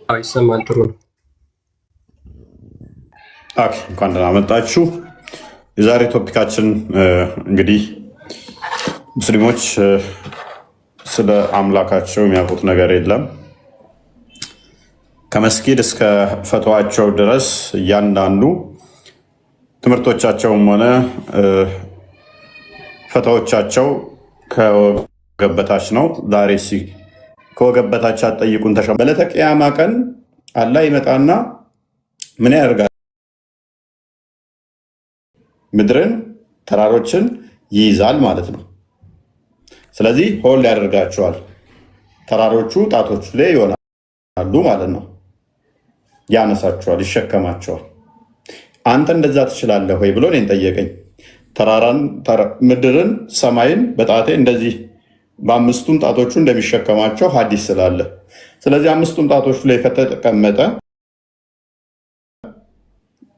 ይሰማል። ጥሩ ነው። እንኳን ደህና መጣችሁ። የዛሬ ቶፒካችን እንግዲህ ሙስሊሞች ስለ አምላካቸው የሚያውቁት ነገር የለም። ከመስጊድ እስከ ፈትዋቸው ድረስ እያንዳንዱ ትምህርቶቻቸውም ሆነ ፈትዋዎቻቸው ከወገብ በታች ነው። ዛሬ ከወገብ በታች አትጠይቁን ተሸ በዕለተ ቂያማ ቀን አላህ ይመጣና ምን ያደርጋል? ምድርን ተራሮችን ይይዛል ማለት ነው። ስለዚህ ሆል ያደርጋቸዋል። ተራሮቹ ጣቶቹ ላይ ይሆናሉ ማለት ነው። ያነሳቸዋል፣ ይሸከማቸዋል። አንተ እንደዛ ትችላለህ ወይ ብሎ እኔን ጠየቀኝ። ተራራን፣ ምድርን፣ ሰማይን በጣቴ እንደዚህ በአምስቱም ጣቶቹ እንደሚሸከማቸው ሐዲስ ስላለ፣ ስለዚህ አምስቱም ጣቶቹ ላይ ከተቀመጠ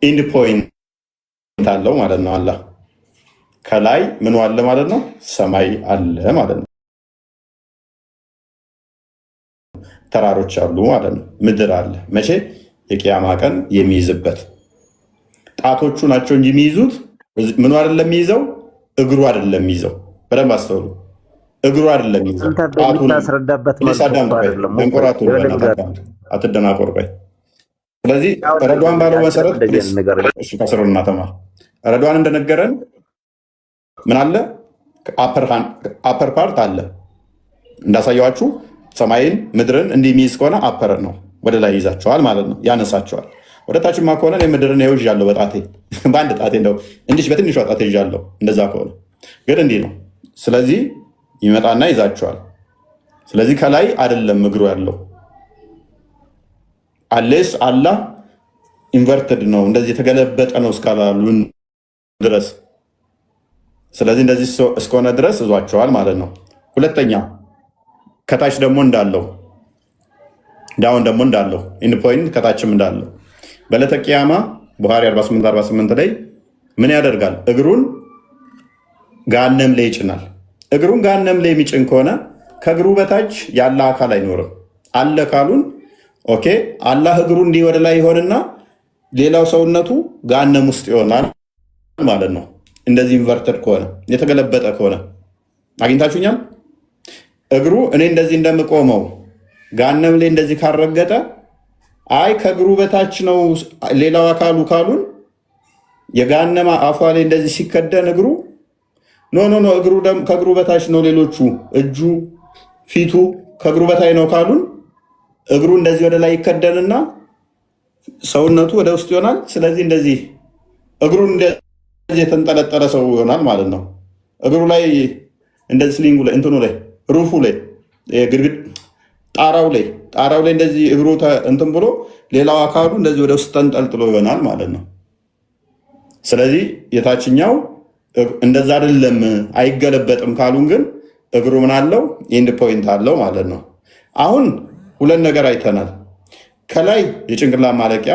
ኢንድ ፖይንት አለው ማለት ነው። አላህ ከላይ ምን አለ ማለት ነው? ሰማይ አለ ማለት ነው። ተራሮች አሉ ማለት ነው። ምድር አለ። መቼ? የቂያማ ቀን የሚይዝበት። ጣቶቹ ናቸው እንጂ የሚይዙት ምኑ አይደለም የሚይዘው፣ እግሩ አይደለም የሚይዘው። በደንብ አስተውሉ። እግሩ አይደለም የሚይዘው፣ ጣቱ ነው። አትደናቆር። ቆይ። ስለዚህ ረዷን ባለው መሰረት ከስሩና ተማር። ረዷን እንደነገረን ምን አለ? አፐር ፓርት አለ እንዳሳየዋችሁ። ሰማይን ምድርን እንዲሚይዝ ከሆነ አፐር ነው፣ ወደ ላይ ይዛቸዋል ማለት ነው፣ ያነሳቸዋል። ወደ ታችማ ከሆነ ምድርን ይኸው ይዣለሁ በጣቴ በአንድ ጣቴ እንደው እንዲህ በትንሿ ጣቴ ይዣለሁ። እንደዛ ከሆነ ግን እንዲህ ነው። ስለዚህ ይመጣና ይዛቸዋል። ስለዚህ ከላይ አይደለም እግሩ ያለው አሌስ አላህ ኢንቨርትድ ነው፣ እንደዚህ የተገለበጠ ነው እስካላሉን ድረስ። ስለዚህ እንደዚህ እስከሆነ ድረስ እዟቸዋል ማለት ነው። ሁለተኛ ከታች ደግሞ እንዳለው ዳውን ደግሞ እንዳለው ኢንድ ፖይንት ከታችም እንዳለው በዕለተ ቂያማ ቡኻሪ 48 ላይ ምን ያደርጋል? እግሩን ገሃነም ላይ ይጭናል። እግሩን ገሃነም ላይ የሚጭን ከሆነ ከእግሩ በታች ያለ አካል አይኖርም። አለ ካሉን ኦኬ፣ አላህ እግሩ እንዲህ ወደ ላይ ይሆንና ሌላው ሰውነቱ ገሃነም ውስጥ ይሆናል ማለት ነው። እንደዚህ ኢንቨርተድ ከሆነ የተገለበጠ ከሆነ አግኝታችሁኛል። እግሩ እኔ እንደዚህ እንደምቆመው ገሃነም ላይ እንደዚህ ካረገጠ አይ ከእግሩ በታች ነው ሌላው አካሉ ካሉን የገሃነም አፏ ላይ እንደዚህ ሲከደን እግሩ ኖ እግሩ ከእግሩ በታች ነው፣ ሌሎቹ እጁ ፊቱ ከእግሩ በታች ነው ካሉን እግሩ እንደዚህ ወደ ላይ ይከደንና ሰውነቱ ወደ ውስጥ ይሆናል። ስለዚህ እንደዚህ እግሩን እንደዚህ የተንጠለጠለ ሰው ይሆናል ማለት ነው። እግሩ ላይ እንደዚህ ስሊንጉ ላይ እንትኑ ላይ ሩፉ ላይ ግድግድ ጣራው ላይ እንደዚህ እግሩ እንትን ብሎ ሌላው አካሉ እንደዚህ ወደ ውስጥ ተንጠልጥሎ ይሆናል ማለት ነው። ስለዚህ የታችኛው እንደዛ አይደለም አይገለበጥም ካሉን ግን እግሩ ምን አለው? ኢንድ ፖይንት አለው ማለት ነው። አሁን ሁለት ነገር አይተናል። ከላይ የጭንቅላት ማለቂያ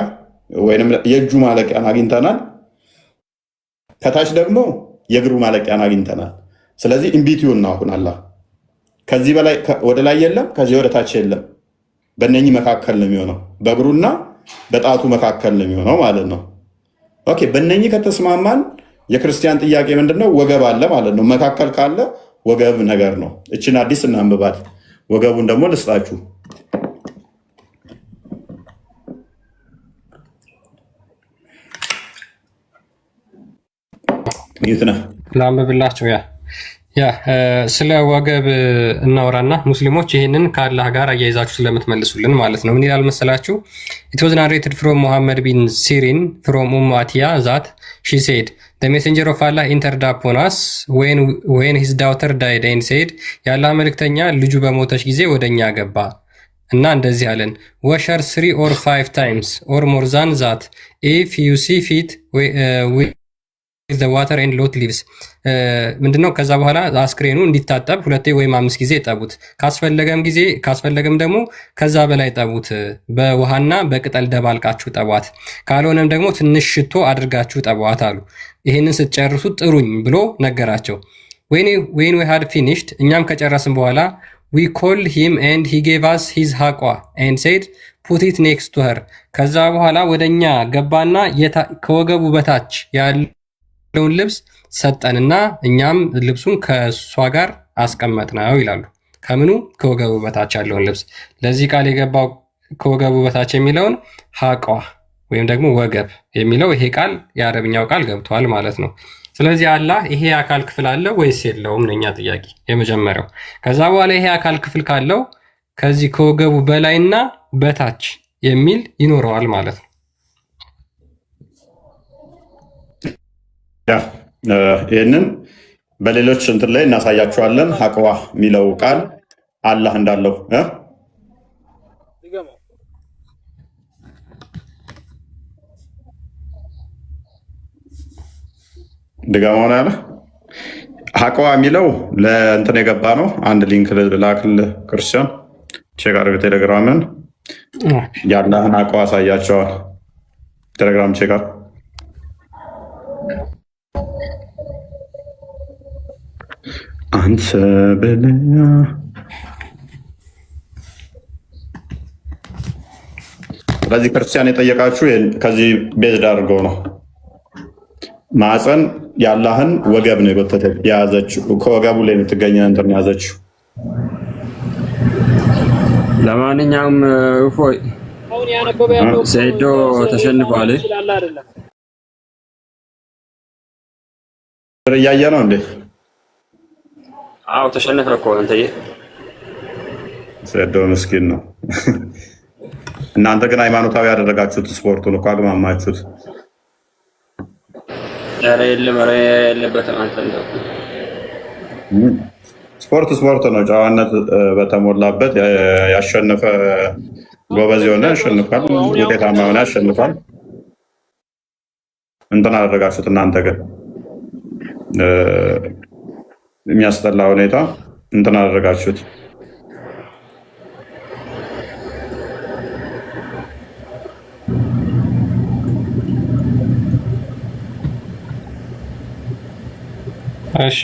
ወይም የእጁ ማለቂያን አግኝተናል። ከታች ደግሞ የእግሩ ማለቂያን አግኝተናል። ስለዚህ ኢንቢቲዩን ነው አሁን አላህ ከዚህ በላይ ወደ ላይ የለም፣ ከዚህ ወደ ታች የለም። በእነኚህ መካከል ነው የሚሆነው፣ በእግሩና በጣቱ መካከል ነው የሚሆነው ማለት ነው። ኦኬ፣ በእነኚህ ከተስማማን የክርስቲያን ጥያቄ ምንድነው? ወገብ አለ ማለት ነው። መካከል ካለ ወገብ ነገር ነው። እችን አዲስ እናንብባት። ወገቡን ደግሞ ልስጣችሁ። ይትነ ላንብብላችሁ። ስለ ወገብ እናወራና ሙስሊሞች ይህንን ከአላህ ጋር አያይዛችሁ ስለምትመልሱልን ማለት ነው። ምን ይላል መሰላችሁ? ኢት ዋዝ ናሬትድ ፍሮም ሙሐመድ ቢን ሲሪን ፍሮም ኡሙ አቲያ ዛት ሺ ሴድ ዘ ሜሴንጀር ኦፍ አላህ ኢንተርድ አፖን አስ ዌን ሂዝ ዳውተር ዳይድ ኤንድ ሴድ የአላህ መልእክተኛ ልጁ በሞተች ጊዜ ወደ እኛ ገባ እና እንደዚህ አለን፣ ወሸር 3 or 5 times or more than that if you see fit ዋተር ኤንድ ሎት ሊቭስ ምንድነው? ከዛ በኋላ አስክሬኑ እንዲታጠብ 2 ወይም 5 ጊዜ ጠቡት። ካስፈለገም ደግሞ ከዛ በላይ ጠቡት። በውሃና በቅጠል ደባልቃችሁ ጠቧት፣ ካልሆነም ደግሞ ትንሽ ሽቶ አድርጋችሁ ጠቧት አሉ። ይህንን ስትጨርሱ ጥሩኝ ብሎ ነገራቸው። ዌን ዊ ሃድ ፊኒሽድ እኛም ከጨረስን በኋላ ዊ ኮል ሂም ኤንድ ሂ ጌቭ አስ ሂዝ ሀቋ ኤንድ ሴድ ፑት ኢት ኔክስት ቱ ሄር። ከዛ በኋላ ወደኛ ገባና ከወገቡ በታች ያለውን ልብስ ሰጠንና እኛም ልብሱን ከእሷ ጋር አስቀመጥነው ይላሉ። ከምኑ? ከወገቡ በታች ያለውን ልብስ። ለዚህ ቃል የገባው ከወገቡ በታች የሚለውን ሀቋ ወይም ደግሞ ወገብ የሚለው ይሄ ቃል የአረብኛው ቃል ገብቷል ማለት ነው። ስለዚህ አላህ ይሄ አካል ክፍል አለው ወይስ የለውም ነው የኛ ጥያቄ የመጀመሪያው። ከዛ በኋላ ይሄ አካል ክፍል ካለው ከዚህ ከወገቡ በላይና በታች የሚል ይኖረዋል ማለት ነው። ይህንን በሌሎች እንትን ላይ እናሳያቸዋለን። ሀቅዋ የሚለው ቃል አላህ እንዳለው ድጋማ ያለ ሀቅዋ የሚለው ለእንትን የገባ ነው። አንድ ሊንክ ላክል ክርስቲያን ቼክ አድርግ። ቴሌግራምን የአላህን ሀቅዋ አሳያቸዋል። ቴሌግራም ቼክ አድርግ። አንተ በለኛ ስለዚህ ክርስቲያን የጠየቃችሁ ከዚህ ቤዝድ አድርገው ነው። ማዕፀን የአላህን ወገብ ነው የያዘችው። ከወገቡ ላይ የምትገኘ እንትን ያዘችው። ለማንኛውም እፎይ ሴዶ ተሸንፏል። እያየ ነው እንዴ? አዎ ተሸነፈ እኮ አንተዬ። ሴዶ ምስኪን ነው። እናንተ ግን ሃይማኖታዊ ያደረጋችሁት ስፖርቱን እኮ አግማማችሁት። ኧረ የለም ኧረ የለበትም። አንተ ስፖርት ነው። ጨዋነት በተሞላበት ያሸነፈ ጎበዝ የሆነ ያሸንፋል፣ ውጤታማ የሆነ ያሸንፋል። እንትን አደረጋችሁት እናንተ ግን የሚያስጠላ ሁኔታ እንትን አደረጋችሁት። እሺ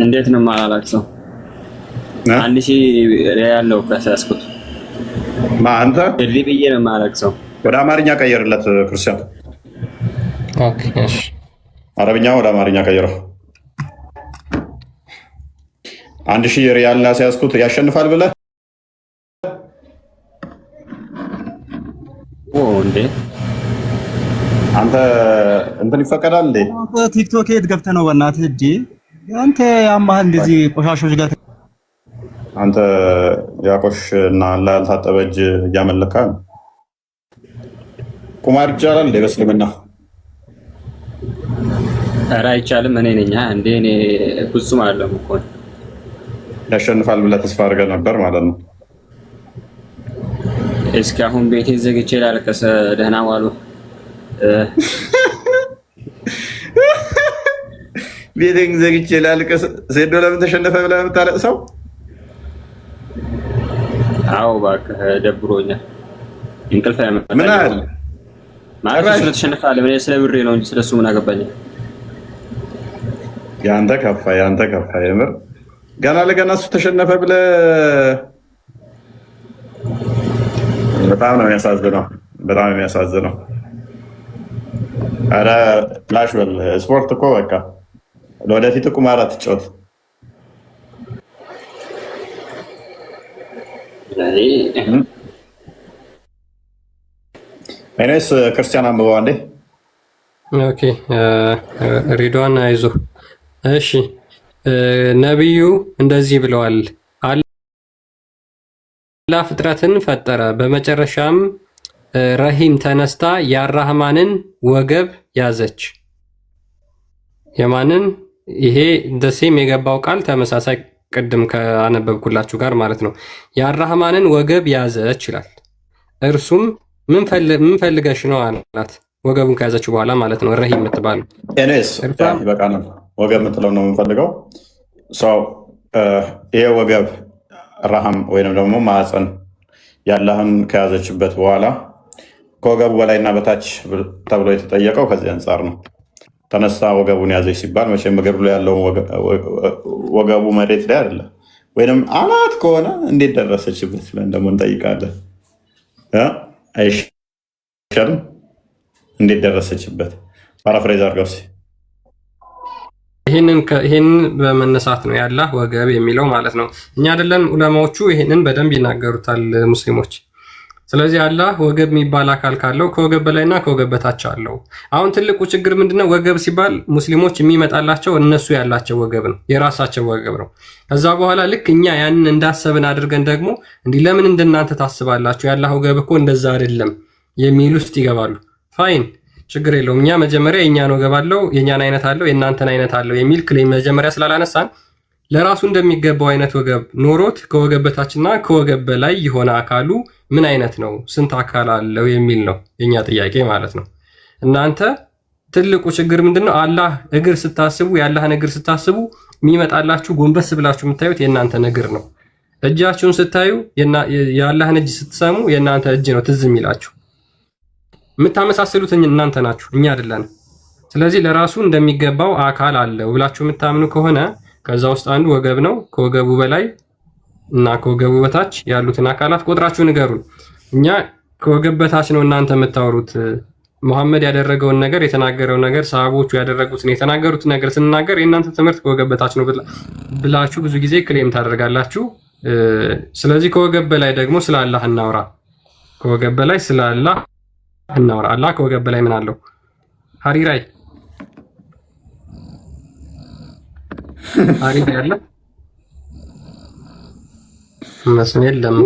እንዴት ነው የማላላክሰው? 1000 ሪያል ነው ከሳስኩት። አንተ እዚህ ብዬ ነው የማላላክሰው። ወደ አማርኛ ቀየርለት ክርስቲያን። ኦኬ እሺ፣ አረብኛ ወደ አማርኛ ቀይረው። 1000 ሪያል እና ሲያስኩት ያሸንፋል ብለህ እንዴ? አንተ እንትን ይፈቀዳል እንዴ? ቲክቶክ የት ገብተህ ነው? በእናትህ እጂ አንተ ያማህ እንደዚህ ቆሻሾች ጋር አንተ ያቆሽ እና ላልታጠበ እጅ እያመለካ ነው። ቁማር ይቻላል እንዴ በእስልምና? ኧረ አይቻልም። እኔ ነኝ እንዴ? እኔ ፍጹም አይደለም እኮ። ያሸንፋል ብለህ ተስፋ አድርገህ ነበር ማለት ነው። እስካሁን ቤቴ ዘግቼ ላለቀሰ ደህና ዋሉ። ቤቴን ዘግቼ ላለቀሰ ሴዶ ለምን ተሸነፈ ብለህ የምታለቅሰው? አዎ እባክህ ደብሮኛል። እንቅልፍ ያመጣል። ምን አለ ማለት ስለተሸነፈ አለ። እኔ ስለ ብሬ ነው እንጂ ስለሱ ምን አገባኝ? ያንተ ከፋ የምር ገና ለገና እሱ ተሸነፈ ብለህ በጣም ነው የሚያሳዝነው። ኧረ ላሽ በል ስፖርት እኮ በቃ ለወደፊት ቁማር አትጫወት። እኔስ ክርስቲያን አንብበው አንዴ። ኦኬ ሪድዋን አይዞ። እሺ ነቢዩ እንደዚህ ብለዋል። አላህ ፍጥረትን ፈጠረ፣ በመጨረሻም ረሂም ተነስታ የአራህማንን ወገብ ያዘች። የማንን? ይሄ ደሴም የገባው ቃል ተመሳሳይ ቅድም ከአነበብኩላችሁ ጋር ማለት ነው። የአራህማንን ወገብ ያዘች ይላል። እርሱም ምን ፈልገሽ ነው አላት። ወገቡን ከያዘችው በኋላ ማለት ነው። ረሂም የምትባለው ኤኔስ ይበቃናል። ወገብ የምትለው ነው የምንፈልገው። ይሄ ወገብ ረሃም ወይንም ደግሞ ማዕፀን ያለህን ከያዘችበት በኋላ ከወገቡ በላይና በታች ተብሎ የተጠየቀው ከዚህ አንጻር ነው። ተነስታ ወገቡን ያዘች ሲባል መቼም እግሩ ላይ ያለው ወገቡ መሬት ላይ አይደለም፣ ወይም አናት ከሆነ እንዴት ደረሰችበት ብለን ደግሞ እንጠይቃለን። አይሻልም? እንዴት ደረሰችበት? ፓራፍሬዝ አድርገው ይህንን በመነሳት ነው የአላህ ወገብ የሚለው ማለት ነው። እኛ አይደለን ዑለማዎቹ ይህንን በደንብ ይናገሩታል ሙስሊሞች። ስለዚህ አላህ ወገብ የሚባል አካል ካለው ከወገብ በላይና ከወገብ በታች አለው። አሁን ትልቁ ችግር ምንድነው? ወገብ ሲባል ሙስሊሞች የሚመጣላቸው እነሱ ያላቸው ወገብ ነው፣ የራሳቸው ወገብ ነው። ከዛ በኋላ ልክ እኛ ያንን እንዳሰብን አድርገን ደግሞ እንዲህ ለምን እንደናንተ ታስባላችሁ? የአላህ ወገብ እኮ እንደዛ አይደለም የሚሉ ውስጥ ይገባሉ። ፋይን ችግር የለውም። እኛ መጀመሪያ የእኛን ወገብ አለው፣ የእኛን አይነት አለው፣ የእናንተን አይነት አለው የሚል ክሌም መጀመሪያ ስላላነሳን ለራሱ እንደሚገባው አይነት ወገብ ኖሮት ከወገብ በታችና ከወገብ በላይ የሆነ አካሉ ምን አይነት ነው፣ ስንት አካል አለው የሚል ነው የኛ ጥያቄ ማለት ነው። እናንተ ትልቁ ችግር ምንድነው? አላህ እግር ስታስቡ፣ የአላህን እግር ስታስቡ የሚመጣላችሁ ጎንበስ ብላችሁ የምታዩት የእናንተን እግር ነው። እጃችሁን ስታዩ፣ የአላህን እጅ ስትሰሙ የእናንተ እጅ ነው ትዝ የሚላችሁ። የምታመሳስሉት እናንተ ናችሁ፣ እኛ አይደለን። ስለዚህ ለራሱ እንደሚገባው አካል አለው ብላችሁ የምታምኑ ከሆነ ከዛ ውስጥ አንዱ ወገብ ነው። ከወገቡ በላይ እና ከወገቡ በታች ያሉትን አካላት ቆጥራችሁ ንገሩን። እኛ ከወገብ በታች ነው እናንተ የምታወሩት። መሐመድ ያደረገውን ነገር፣ የተናገረውን ነገር፣ ሰሃቦቹ ያደረጉትን የተናገሩት ነገር ስንናገር የእናንተ ትምህርት ከወገብ በታች ነው ብላችሁ ብዙ ጊዜ ክሌም ታደርጋላችሁ። ስለዚህ ከወገብ በላይ ደግሞ ስለ አላህ እናውራ። ከወገብ በላይ ስለ አላህ እናውራ። አላህ ከወገብ በላይ ምን አለው? ሀሪራይ ሀሪራ ያለ መስሜ የለም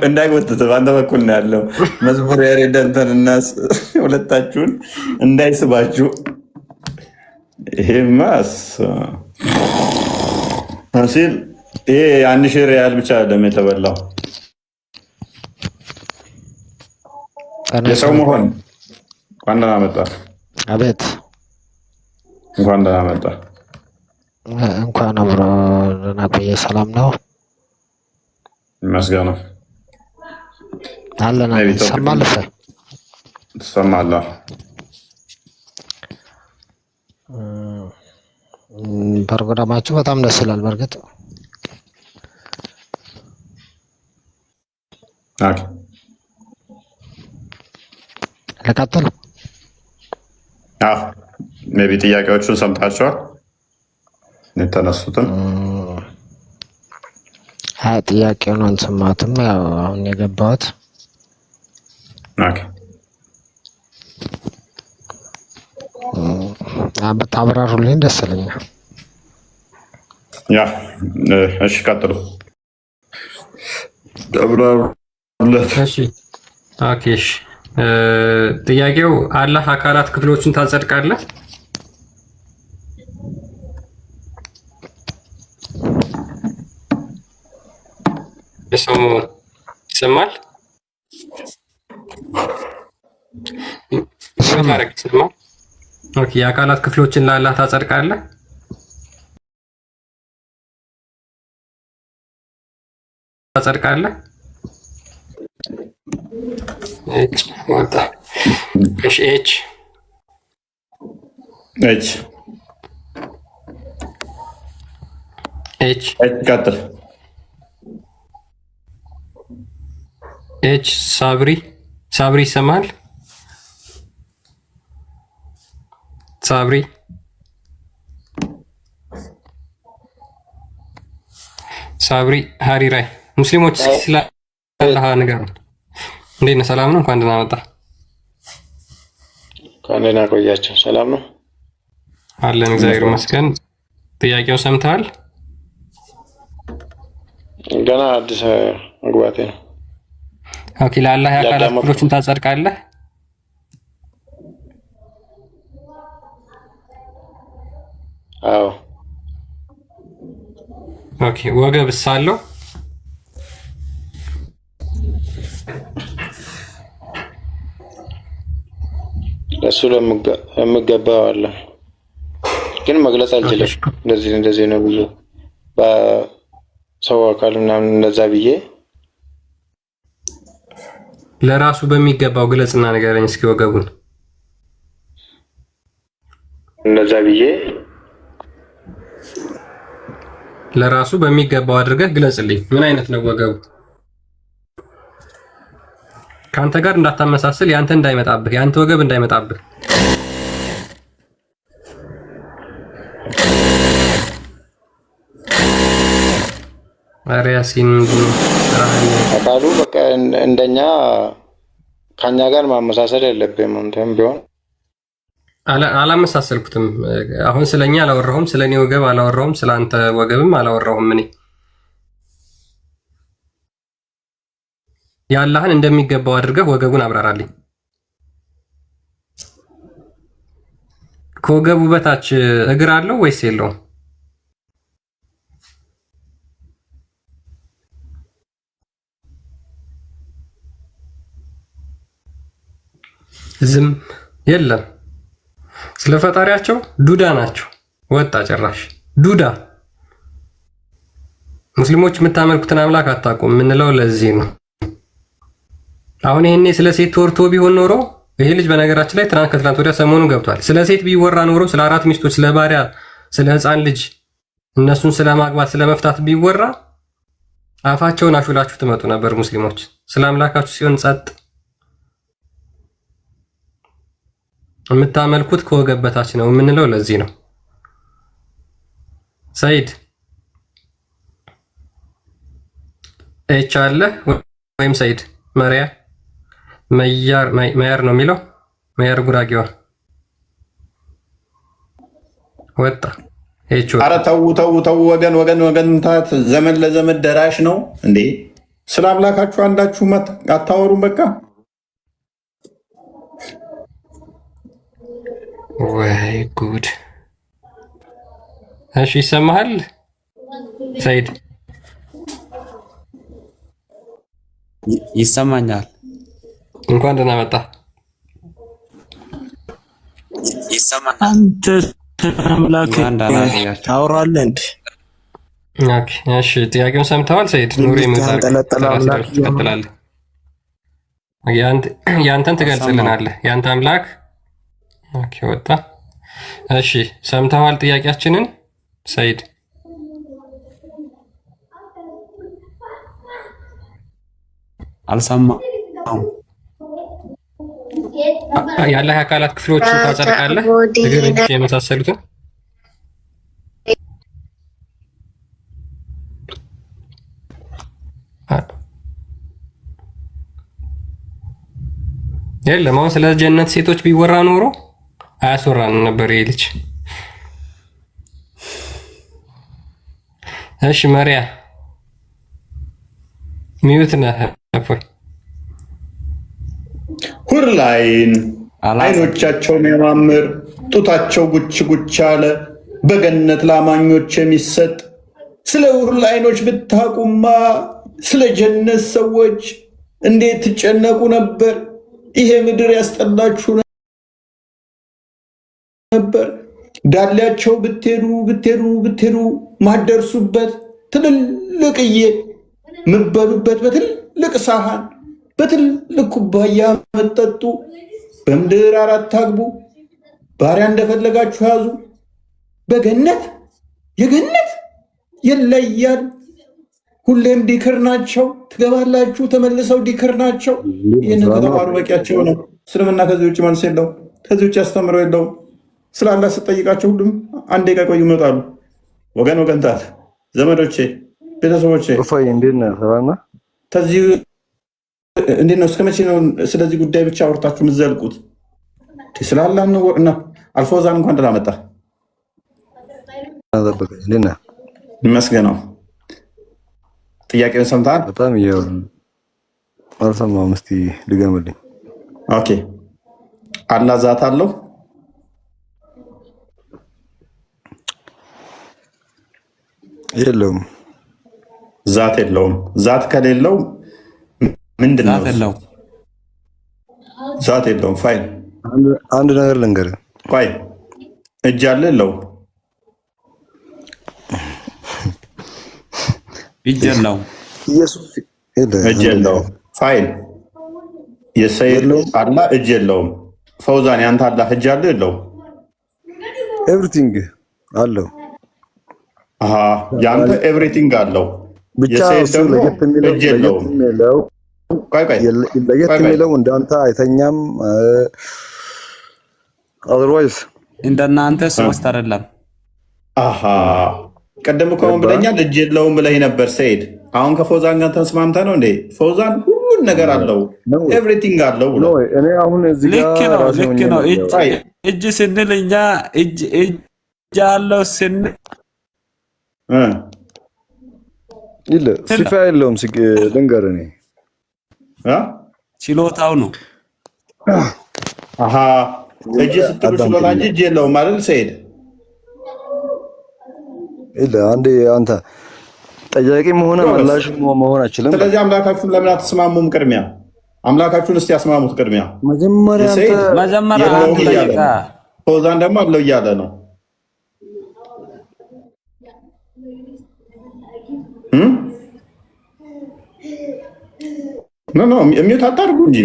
እንዳይጎትት በአንተ በኩል ነው ያለው መዝሙር ያሬደንተን እና ሁለታችሁን እንዳይስባችሁ። ይሄማስ ሲል ይሄ 1000 ሪያል ብቻ አይደለም የተበላው የሰው መሆን። እንኳን ደህና መጣ። አቤት እንኳን ደህና መጣ። እንኳን አብሮ ደህና ቆየ። ሰላም ነው ይመስገን ነው አለና ሰማለፈ ትሰማለህ? ፕሮግራማችሁ በጣም ደስ ይላል። በእርግጥ ልቀጥል? ሜይ ቢ ጥያቄዎቹን ሰምታችኋል የተነሱትን? ጥያቄውን አልሰማሁትም። ያው አሁን የገባሁት ብታብራሩልኝ ደስ ይለኛል። እሺ ቀጥሉ። አብራሩለት። እሺ ጥያቄው አላህ አካላት ክፍሎችን ታጸድቃለህ? ሰው ይሰማል? ኦኬ የአካላት ክፍሎችን ለአላህ ታጸድቃለህ? ታጸድቃለህ? እች ወጣ። እሺ እች ቀጥል። ኤች ሳብሪ ይሰማል? ሳብሪ ሀሪራይ ሙስሊሞች ስለ አላህ ንገሩን። እንዴት ነህ? ሰላም ነው? እንኳን ደህና መጣ። እንኳን ደህና ቆያቸው። ሰላም ነው አለን፣ እግዚአብሔር ይመስገን። ጥያቄው ሰምተሃል? ገና አዲስ መግባቴ ነው። ኦኬ ለአላህ የአካላት ክፍሎችን ታጸድቃለህ? አዎ። ኦኬ ወገብስ አለው? ለሱ ለምገባው አለ፣ ግን መግለጽ አልችልም። እንደዚህ ነው ብዬ በሰው አካል ምናምን እንደዛ ብዬ ለራሱ በሚገባው ግለጽና ንገረኝ እስኪ ወገቡን። እንደዛ ብዬ ለራሱ በሚገባው አድርገህ ግለጽልኝ። ምን አይነት ነው ወገቡ? ካንተ ጋር እንዳታመሳስል፣ ያንተ እንዳይመጣብህ፣ ያንተ ወገብ እንዳይመጣብህ። አሪያሲን አካሉ በቃ እንደኛ ከኛ ጋር ማመሳሰል የለብህም። አንተም ቢሆን አላመሳሰልኩትም። አሁን ስለኛ አላወራሁም፣ ስለኔ ወገብ አላወራሁም፣ ስለአንተ ወገብም አላወራሁም። እኔ ያላህን እንደሚገባው አድርገህ ወገቡን አብራራልኝ። ከወገቡ በታች እግር አለው ወይስ የለውም? ዝም የለም። ስለ ፈጣሪያቸው ዱዳ ናቸው። ወጣ ጭራሽ ዱዳ። ሙስሊሞች የምታመልኩትን አምላክ አታውቁም የምንለው ለዚህ ነው። አሁን ይሄኔ ስለ ሴት ተወርቶ ቢሆን ኖሮ ይሄ ልጅ በነገራችን ላይ ትናንት ከትላንት ወዲያ ሰሞኑን ገብቷል። ስለ ሴት ቢወራ ኖሮ ስለ 4 ሚስቶች፣ ስለ ባሪያ፣ ስለ ሕፃን ልጅ እነሱን ስለ ማግባት ስለ መፍታት ቢወራ አፋቸውን አሹላችሁ ትመጡ ነበር ሙስሊሞች። ስለ አምላካችሁ ሲሆን ጸጥ። የምታመልኩት ከወገብ በታች ነው የምንለው ለዚህ ነው። ሰይድ ኤች አለ ወይም ሰይድ መያር ነው የሚለው። መያር ጉራጌዋ ወጣ። ኧረ ተው ወገን ታት ዘመን ለዘመን ደራሽ ነው እንዴ? ስለ አምላካችሁ አንዳችሁ አታወሩም? በቃ ወይ ጉድ። እሺ ይሰማሃል ሰይድ? ይሰማኛል። እንኳን ደህና መጣ። ይሰማኛል። አንተ አምላክ ታወራለህ እንዴ? ኦኬ እሺ፣ ጥያቄውን ሰምተዋል ሰይድ? ኑሪ ትቀጥላለህ። ያንተን ትገልጽልናለህ። ያንተ አምላክ ኦኬ ወጣ። እሺ ሰምተዋል ጥያቄያችንን ሰይድ? አልሰማም። ያለህ አካላት ክፍሎችን ታጸድቃለህ? እግር፣ እጅ የመሳሰሉትን የለም። አሁን ስለ ጀነት ሴቶች ቢወራ ኖሮ አያስወራንም ነበር ይሄ ልጅ። እሺ መሪያ ሚዩት ነህ እፎይ። ሁር ላይን አይኖቻቸው የሚያማምር ጡታቸው ጉች ጉች አለ በገነት ላማኞች የሚሰጥ ስለ ሁር ላይኖች ብታቁማ ስለ ጀነት ሰዎች እንዴት ትጨነቁ ነበር? ይሄ ምድር ያስጠላችሁ ነበር። ዳሌያቸው ብትሄዱ ማደርሱበት ትልልቅዬ ምበሉበት በትልቅ ሳህን በትልቅ ኩባያ መጠጡ። በምድር 4 አግቡ፣ ባሪያ እንደፈለጋችሁ ያዙ። በገነት የገነት ይለያል። ሁሌም ዲክር ናቸው። ትገባላችሁ፣ ተመልሰው ዲክር ናቸው። ይህንን ከተማሩ በቂያቸው ነው። እስልምና ከዚህ ውጭ መልስ የለውም። ከዚህ ውጭ ያስተምረው የለውም። ስላላ ስጠይቃቸው ሁሉም አንዴ ቆዩ ይመጣሉ። ወገን ታት ዘመዶቼ፣ ቤተሰቦቼ ከዚህ እንዴት ነው? እስከ መቼ ነው ስለዚህ ጉዳይ ብቻ አውርታችሁ የምትዘልቁት? ስላላ እና አልፎዛን እንኳን ደህና መጣ ይመስገነው። ጥያቄውን ሰምተሃል? በጣም አልሰማሁም። እስኪ ድገምልኝ። ኦኬ። አላህ ዛት አለው? የለውም። ዛት የለውም። ዛት ከሌለው ምንድን ነው? ዛት የለውም። ፋይል አንድ ነገር ልንገርህ። ቆይ እጅ አለ የለው? እጅ የለው። እጅ የለው። ፋይል የሰይድ አላህ እጅ የለውም። ፈውዛን ያንተ አላህ እጅ አለው የለውም? ኤቭሪቲንግ አለው። ያንተ ኤቭሪቲንግ አለው። ብቻ የሰይድ ደግሞ እጅ የለውም። ለየት የሚለው እንዳንተ አይተኛም። አዘርዋይስ እንደናንተ ሶስት አይደለም። ቀደም እኮ ብለኛል እጅ የለውም ብለህ ነበር ሰይድ። አሁን ከፈውዛን ጋር ተስማምተህ ነው እንዴ? ፈውዛን ሁሉን ነገር አለው ኤቭሪቲንግ አለው ብሎ እኔ አሁን እዚህ ጋር ልክ ነው። እጅ ስንል እኛ እጅ አለው ስንል ይለ ሲፋ የለውም። ልንገርህ እኔ ችሎታው ነው። እጅ ስትሉ ስለሆነ እንጂ እጅ የለውም ማለት ሰይድ ይለ አንዴ አንተ ጠያቂ መሆን መላሽ መሆን አይችልም። ስለዚህ አምላካችሁን ለምን አትስማሙም? ቅድሚያ አምላካችሁን እስቲ ያስማሙት። ቅድሚያ መጀመሪያ ፈውዛን ደግሞ አለው እያለ ነው። ሚዩት አታርጉ እንጂ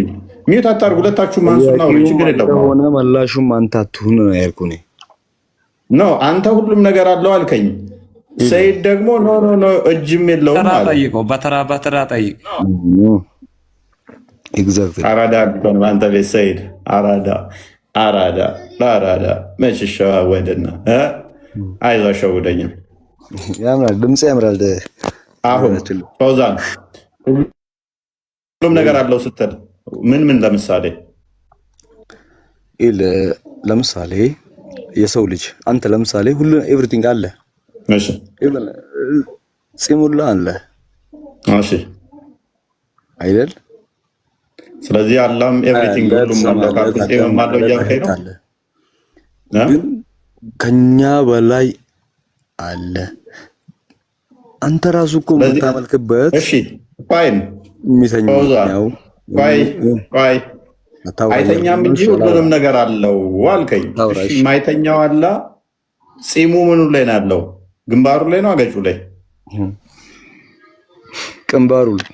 ሚዩት አታርጉ። ሁለታችሁ ማንሱና ችግር የለም። ሆነ መላሹም አንተ አትሁን ነው ያልኩኝ። አንተ ሁሉም ነገር አለው አልከኝ። ሰይድ ደግሞ ኖ እጅም የለውም ማለት ነው። በተራ ጠይቅ። ኤግዛክትሊ አራዳ ቢሆን አንተ ቤት ሰይድ አራዳ መች ሸዋወድና አይዞህ አሸውደኝም። ያምራል፣ ድምጽ ያምራል። አሁን ፈውዛን ሁሉም ነገር አለው ስትል ምን ለምሳሌ ለምሳሌ የሰው ልጅ አንተ ለምሳሌ ሁሉ ኤቭሪቲንግ አለ። እሺ ፂሙላ አለ። እሺ አይደል? ስለዚህ አላህም ኤቭሪቲንግ ሁሉም አለው ካርኩ ማለው ያልከኝ ነው። ግን ከኛ በላይ አለ። አንተ ራሱ እኮ የምታመልክበት እሺ ፋይን የሚተኛው አይተኛም እንጂ ሁሉንም ነገር አለው አልከኝ። እሺ ማይተኛው አላ ፂሙ ምኑ ላይ ነው ያለው? ግንባሩ ላይ ነው? አገጩ ላይ? ግንባሩ ላይ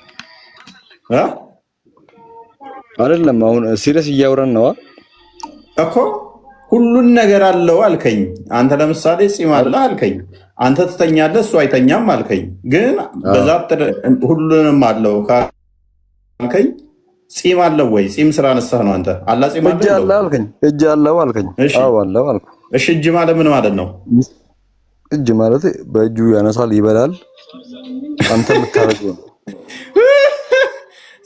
አይደለም። አሁን ሲሪየስ እያወራን ነው እኮ። ሁሉን ነገር አለው አልከኝ። አንተ ለምሳሌ ፂም አለ አልከኝ። አንተ ትተኛለህ፣ እሱ አይተኛም አልከኝ። ግን በዛ ሁሉንም አለው አልከኝ። ፂም አለው ወይ? ፂም ስራ ነሳህ ነው አንተ። አላ ፂም አለው አልከኝ። እጅ አለው አልከኝ። አዎ አለው አልኩ። እሺ እጅ ማለት ምን ማለት ነው? እጅ ማለት በእጁ ያነሳል፣ ይበላል። አንተ የምታረገው ነው።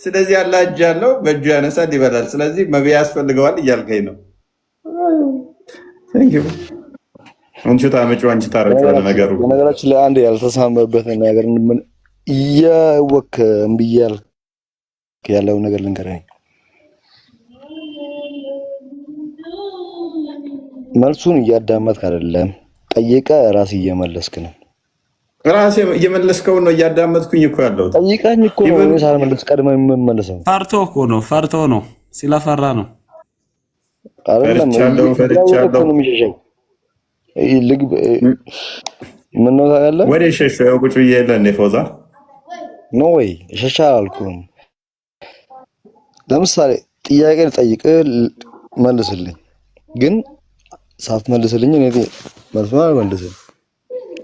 ስለዚህ አላ እጅ አለው፣ በእጁ ያነሳል፣ ይበላል። ስለዚህ መብያ ያስፈልገዋል እያልከኝ ነው። አንቺ ታረጩ ነገሩ። በነገራችን ላይ አንድ ያልተሳመበት ነገር ምን እያወክ እምብያል ያለው ነገር ልንገርህ። መልሱን እያዳመጥክ አይደለም፣ ጠይቀህ ራስህ እየመለስክ ነው። ራሴ እየመለስከው ነው። እያዳመጥኩኝ እኮ ያለው ጠይቀኝ እኮ ነው። ሳልመለስ ቀድመህ የምመለሰው ፈርቶ እኮ ነው። ፈርቶ ነው፣ ስለፈራ ነው። አይደለም ፈርቻለሁ ነው የሚሸሸው። ምን ነው ታውቃለህ? ወደ ሸሸው ያው ቁጭ ብዬ የለ እንደ ፎዛ ኖ ወይ ሸሻ አልኩም። ለምሳሌ ጥያቄ ልጠይቅህ መልስልኝ፣ ግን ሳትመልስልኝ እኔ መልሱን አልመልስም።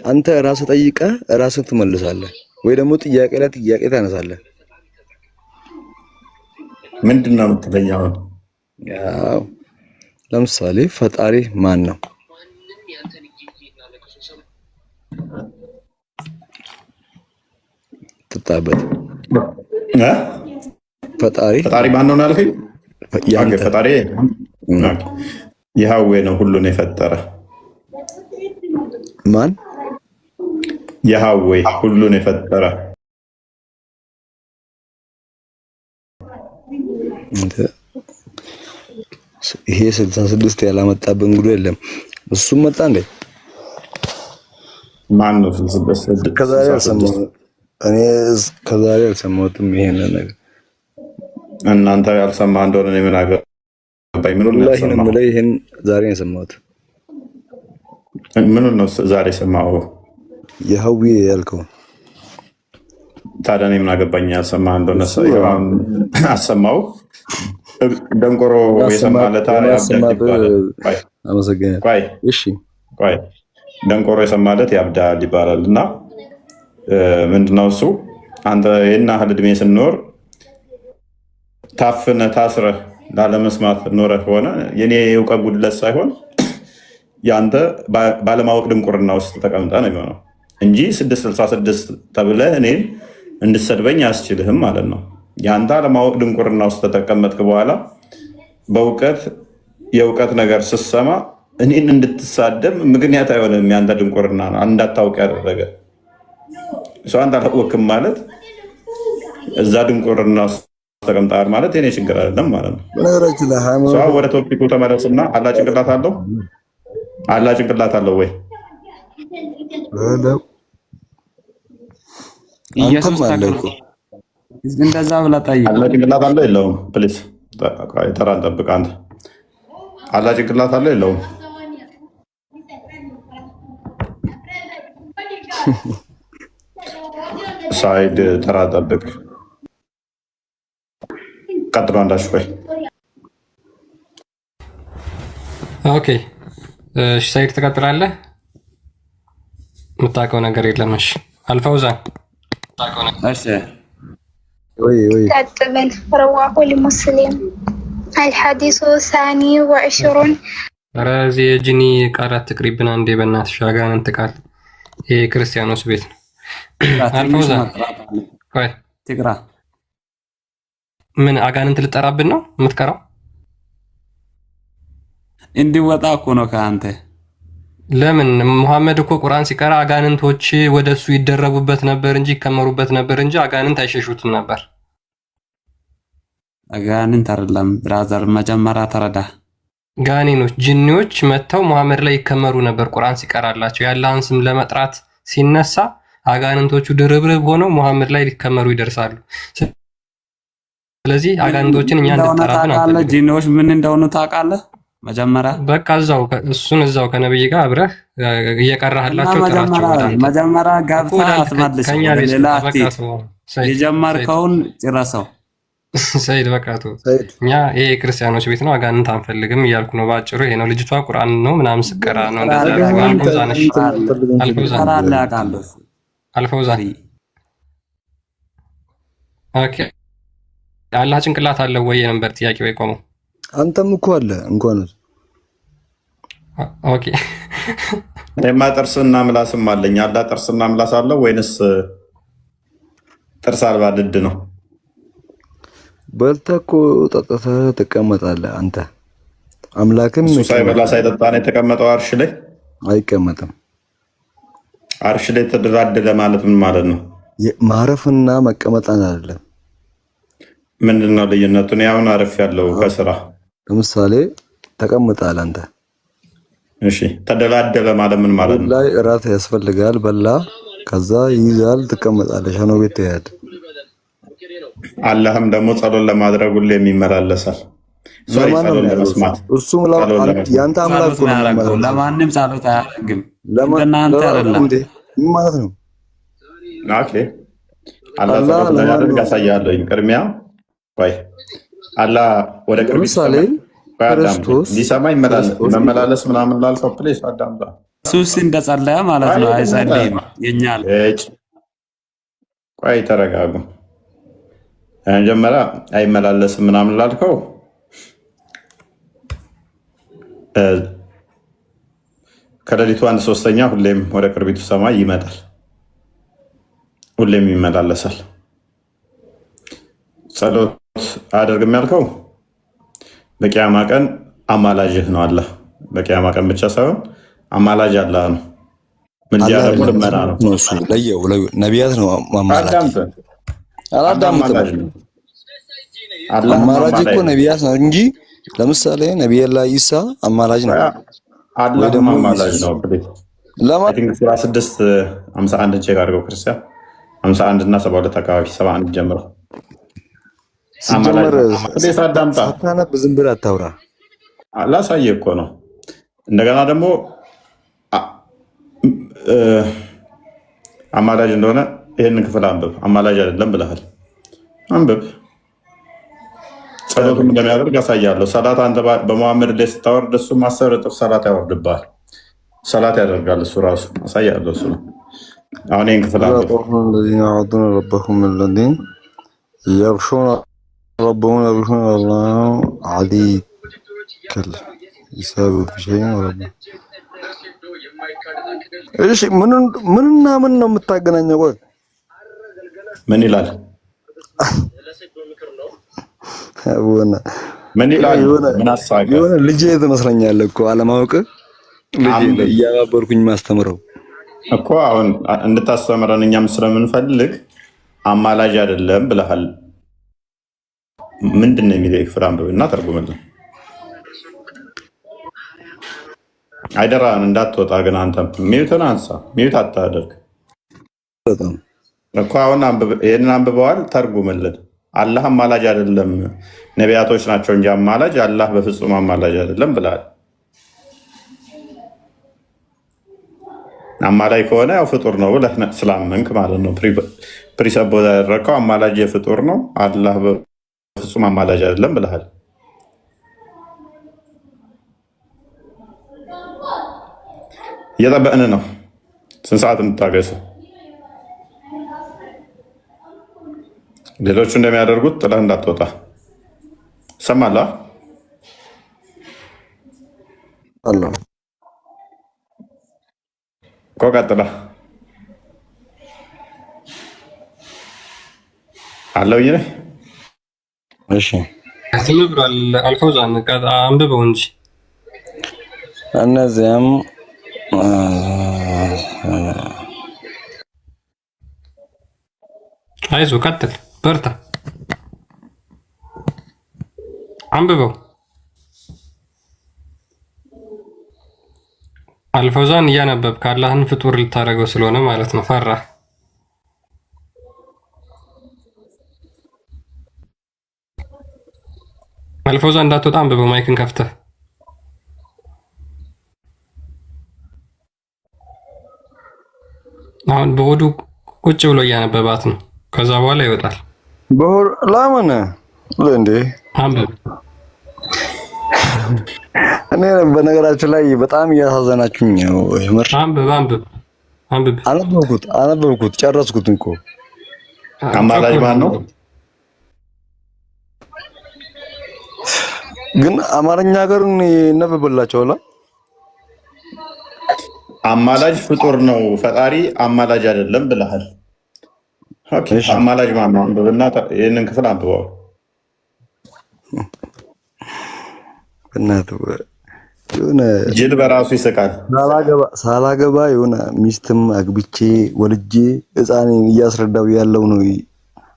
አንተ ራስህ ጠይቀህ ራስህ ትመልሳለህ፣ ወይ ደግሞ ጥያቄ ላይ ጥያቄ ታነሳለህ። ምንድን ነው የምትለኝ አሁን? ያው ለምሳሌ ፈጣሪ ማን ነው? ትጣበት ፈጣሪ ማን ነው አልከኝ? ፈጣሪ ያህዌ ነው፣ ሁሉን የፈጠረ ማን? ያህዌ ሁሉን የፈጠረ። ይሄ 66 ያላመጣብን ጉዱ የለም። እሱም መጣ እንዴ? ማን ነው 66? ከዛሬ አልሰማሁም እኔ ከዛሬ አልሰማሁትም ይሄንን ነገር። እናንተ ያልሰማህ እንደሆነ እኔ ምን አገባኝ? ምኑን ነው የሰማኸው? ይሄን ዛሬ ነው የሰማሁት። ምኑን ነው ዛሬ የሰማኸው? የሀዊ ያልከው። ታዲያ እኔ ምን አገባኝ? ያልሰማህ እንደሆነ አሰማው። ደንቆሮ የሰማለታ ያብዳል ይባላል። ቆይ ደንቆሮ የሰማለት ያብዳል ይባላል። እና ምንድነው እሱ? አንተ ይህን ያህል ዕድሜ ስንኖር ታፍነህ ታስረህ ላለመስማት ኖረህ ሆነ የኔ የእውቀት ጉድለት ሳይሆን የአንተ ባለማወቅ ድንቁርና ውስጥ ተቀምጠ ነው የሚሆነው እንጂ 666 ተብለህ እኔን እንድሰድበኝ አያስችልህም ማለት ነው። የአንተ አለማወቅ ድንቁርና ውስጥ ተቀመጥክ በኋላ በእውቀት የእውቀት ነገር ስትሰማ እኔን እንድትሳደብ ምክንያት አይሆንም። የአንተ ድንቁርና ነው እንዳታውቅ ያደረገ ሰው። አንተ አላወቅም ማለት እዛ ድንቁርና ውስጥ ተቀምጠሃል ማለት የኔ ችግር አይደለም ማለት ነው። ሰው ወደ ቶፒኩ ተመለስና አላህ ጭንቅላት አለው? አላህ ጭንቅላት አለው ወይ? ኢየሱስ እንደዛ ብላ ጠይቅ። አላህ ጭንቅላት አለው የለውም? ፕሊዝ ተራን ጠብቅ። አንተ አላህ ጭንቅላት አለው የለውም? ሳይድ ተራ ጠብቅ። ቀጥሎ አንዳሽ ቆይ። ኦኬ እሺ፣ ሳይድ ትቀጥላለህ። የምታውቀው ነገር የለም። እሺ አልፈውዛን እሺ كاتبا رواه لمسلم الحديث الثاني وعشرون ረዚ የጂኒ ቃላት ትቅሪብን አንዴ በእናትሽ። አጋንንት ቃል ይሄ ክርስቲያኖስ ቤት ነው። አልፈውዛን ቆይ ትቅራ። ምን አጋንንት ልጠራብን ነው የምትቀራው? እንዲወጣ እኮ ነው ከአንተ። ለምን ሙሐመድ እኮ ቁርአን ሲቀራ አጋንንቶች ወደሱ ይደረቡበት ነበር እንጂ ይከመሩበት ነበር እንጂ አጋንንት አይሸሹትም ነበር። አጋንንት አይደለም ብራዘር፣ መጀመሪያ ተረዳ። ጋኔኖች ጂኒዎች መተው ሙሐመድ ላይ ይከመሩ ነበር ቁርአን ሲቀራላቸው። የአላህን ስም ለመጥራት ሲነሳ አጋንንቶቹ ድርብርብ ሆነው ሙሐመድ ላይ ሊከመሩ ይደርሳሉ። ስለዚህ አጋንንቶችን እኛ እንድንጠራብን አለ። ጂኒዎች ምን እንደሆኑ ታውቃለህ? መጀመሪያ በቃ እዛው ከነብይ ጋር አብረህ እየቀራህላቸው ጥራቸው። መጀመሪያ ገብተህ አትመልስ። ሌላ የጀመርከውን ጭረሰው። ሰይድ በቃ እኛ ይሄ ክርስቲያኖች ቤት ነው አጋንንት አንፈልግም እያልኩ ነው ባጭሩ። ይሄ ነው ልጅቷ ቁርአን ነው ምናምን ስቀራ ነው እንደዛ። አልፈውዛን ኦኬ። አላህ ጭንቅላት አለው ወይ ነበር ጥያቄ ወይ ቆመው? አንተም እኮ አለ እንኳን ኦኬ። እኔማ ጥርስና ምላስም አለኝ። አላህ ጥርስና ምላስ አለው ወይንስ ጥርስ አልባ ድድ ነው? በልተህ እኮ ጠጥተህ ትቀመጣለህ አንተ። አምላክም እሱ ሳይበላ ሳይጠጣ ነው የተቀመጠው አርሽ ላይ? አይቀመጥም። አርሽ ላይ ተደራደለ ማለት ምን ማለት ነው? ማረፍና መቀመጥ አይደለም። ምንድነው ልዩነቱ? እኔ አሁን አረፍ ያለው ከስራ ለምሳሌ ተቀምጣለህ አንተ። እሺ ተደላደለ ማለት ምን ማለት ነው? ላይ እራት ያስፈልጋል፣ በላ፣ ከዛ ይይዛል፣ ትቀመጣለህ፣ ሸኖ ቤት ትሄዳለህ። አላህም ደግሞ ጸሎት ለማድረግ ሁሌ የሚመላለሳል። ጸሎት ለመስማት እሱም ያንተ አምላክ ነው። ለማንም ጸሎት አያደርግም። ለእናንተ አይደለም እንዴ? ምን ማለት ነው? ኦኬ አላህ ጸሎት ለማድረግ ያሳያለሁ። ቅድሚያ ወይ አላህ ወደ ቅርብ ክርስቶስ ሊሰማ መመላለስ ምናምን ላልከው ፕሌስ አዳምጣ። ኢየሱስ እንደጸለየ ማለት ነው። አይጸልይም የኛል። ቆይ ተረጋጉ። መጀመሪያ አይመላለስም ምናምን ላልከው ከሌሊቱ 1/3 ሁሌም ወደ ቅርቢቱ ሰማይ ይመጣል፣ ሁሌም ይመላለሳል። ጸሎት አያደርግም ያልከው በቂያማ ቀን አማላጅህ ነው አላህ። በቂያማ ቀን ብቻ ሳይሆን አማላጅ አላህ ነው። ምልጃ ደግሞ ልመና ነው። ለየው ነቢያት ነው አማላጅ። አላዳምጥም። አማላጅ እኮ ነቢያት ነው እንጂ ለምሳሌ ነቢዩላህ ኢሳ አማላጅ ነው። አላህ ደግሞ አማላጅ ነው። ለማለት ሱራ 6:51 ቼክ አድርገው ክርስቲያን 51 እና 72 አካባቢ 71 ጀምሮ ሲጀመር ሳታነብ ዝም ብለህ አታውራ። ላሳየህ እኮ ነው። እንደገና ደግሞ አማላጅ እንደሆነ ይህንን ክፍል አንብብ። አማላጅ አይደለም ብለሃል፣ አንብብ። ጸሎትም እንደሚያደርግ ያሳያለሁ። ሰላት አንተ በመሐመድ ላይ ስታወርድ እሱ 10 እጥፍ ሰላት ያወርድብሃል። ሰላት ያደርጋል እሱ ራሱ አሳያለሁ። እሱ ነው አሁን ይህን ክፍል ረበሁም ለዚን የግሹነ ረበሁም የግሹነ አላሁ ዓሊይ ከል ይሳቡ ሸይ ረብ። እሺ ምንና ምን ነው የምታገናኘው? ቆይ ምን ይላል? ምን ይላል? ምን አሳቀ? የሆነ ልጄ ትመስለኛለህ እኮ አለማወቅ ልጄ እያባበልኩኝ ማስተምረው እኮ አሁን እንድታስተምረን እኛም ስለምንፈልግ አማላጅ አይደለም ብለሃል። ምንድን ነው የሚለው? ክፍል አንብብና ተርጉምልን። አይደራን እንዳትወጣ ግን አንተም ሚዩትን አንሳ። ሚዩት አታደርግ እኮ አሁን ይህንን አንብበዋል። ተርጉምልን። አላህ አማላጅ አይደለም፣ ነቢያቶች ናቸው እንጂ አማላጅ፣ አላህ በፍጹም አማላጅ አይደለም ብለሃል። አማላጅ ከሆነ ያው ፍጡር ነው ብለህ ስላመንክ ማለት ነው። ፕሪሰቦ ያደረግከው አማላጅ የፍጡር ነው፣ አላህ በፍጹም አማላጅ አይደለም ብለሃል። እየጠበቅን ነው። ስንት ሰዓት እንታገስ? ሌሎቹ እንደሚያደርጉት ጥለህ እንዳትወጣ። ሰማለህ? አለ እኮ ቀጥለህ አለው ይሄ። እሺ ዝም ብሏል። አልፈውዛን አንብበው እንጂ እነዚያም አይዞህ ቀጥል፣ በርታ፣ አንብበው። አልፈውዛን እያነበብክ አላህን ፍጡር ልታደርገው ስለሆነ ማለት ነው። ፈራ አልፈውዛን እንዳትወጣ አንብበው። ማይክን ከፍተህ አሁን በሆዱ ቁጭ ብሎ እያነበባት ነው። ከዛ በኋላ ይወጣል። በሆድ ለምን እንዴ? አንብብ። እኔ በነገራችን ላይ በጣም እያሳዘናችሁኝ ነው። አንብብ። አነበብኩት ጨረስኩት እኮ። አማላጅ ማን ነው? ግን አማርኛ ሀገር ይነበብላቸዋል። አማላጅ ፍጡር ነው፣ ፈጣሪ አማላጅ አይደለም ብለሃል። ኦኬ አማላጅ ማን ነው? አንብብና ይሄንን ክፍል አንብበው። የሆነ ጅል በራሱ ይስቃል። ሳላገባ የሆነ ሚስትም አግብቼ ወልጄ ሕፃኔን እያስረዳው ያለው ነው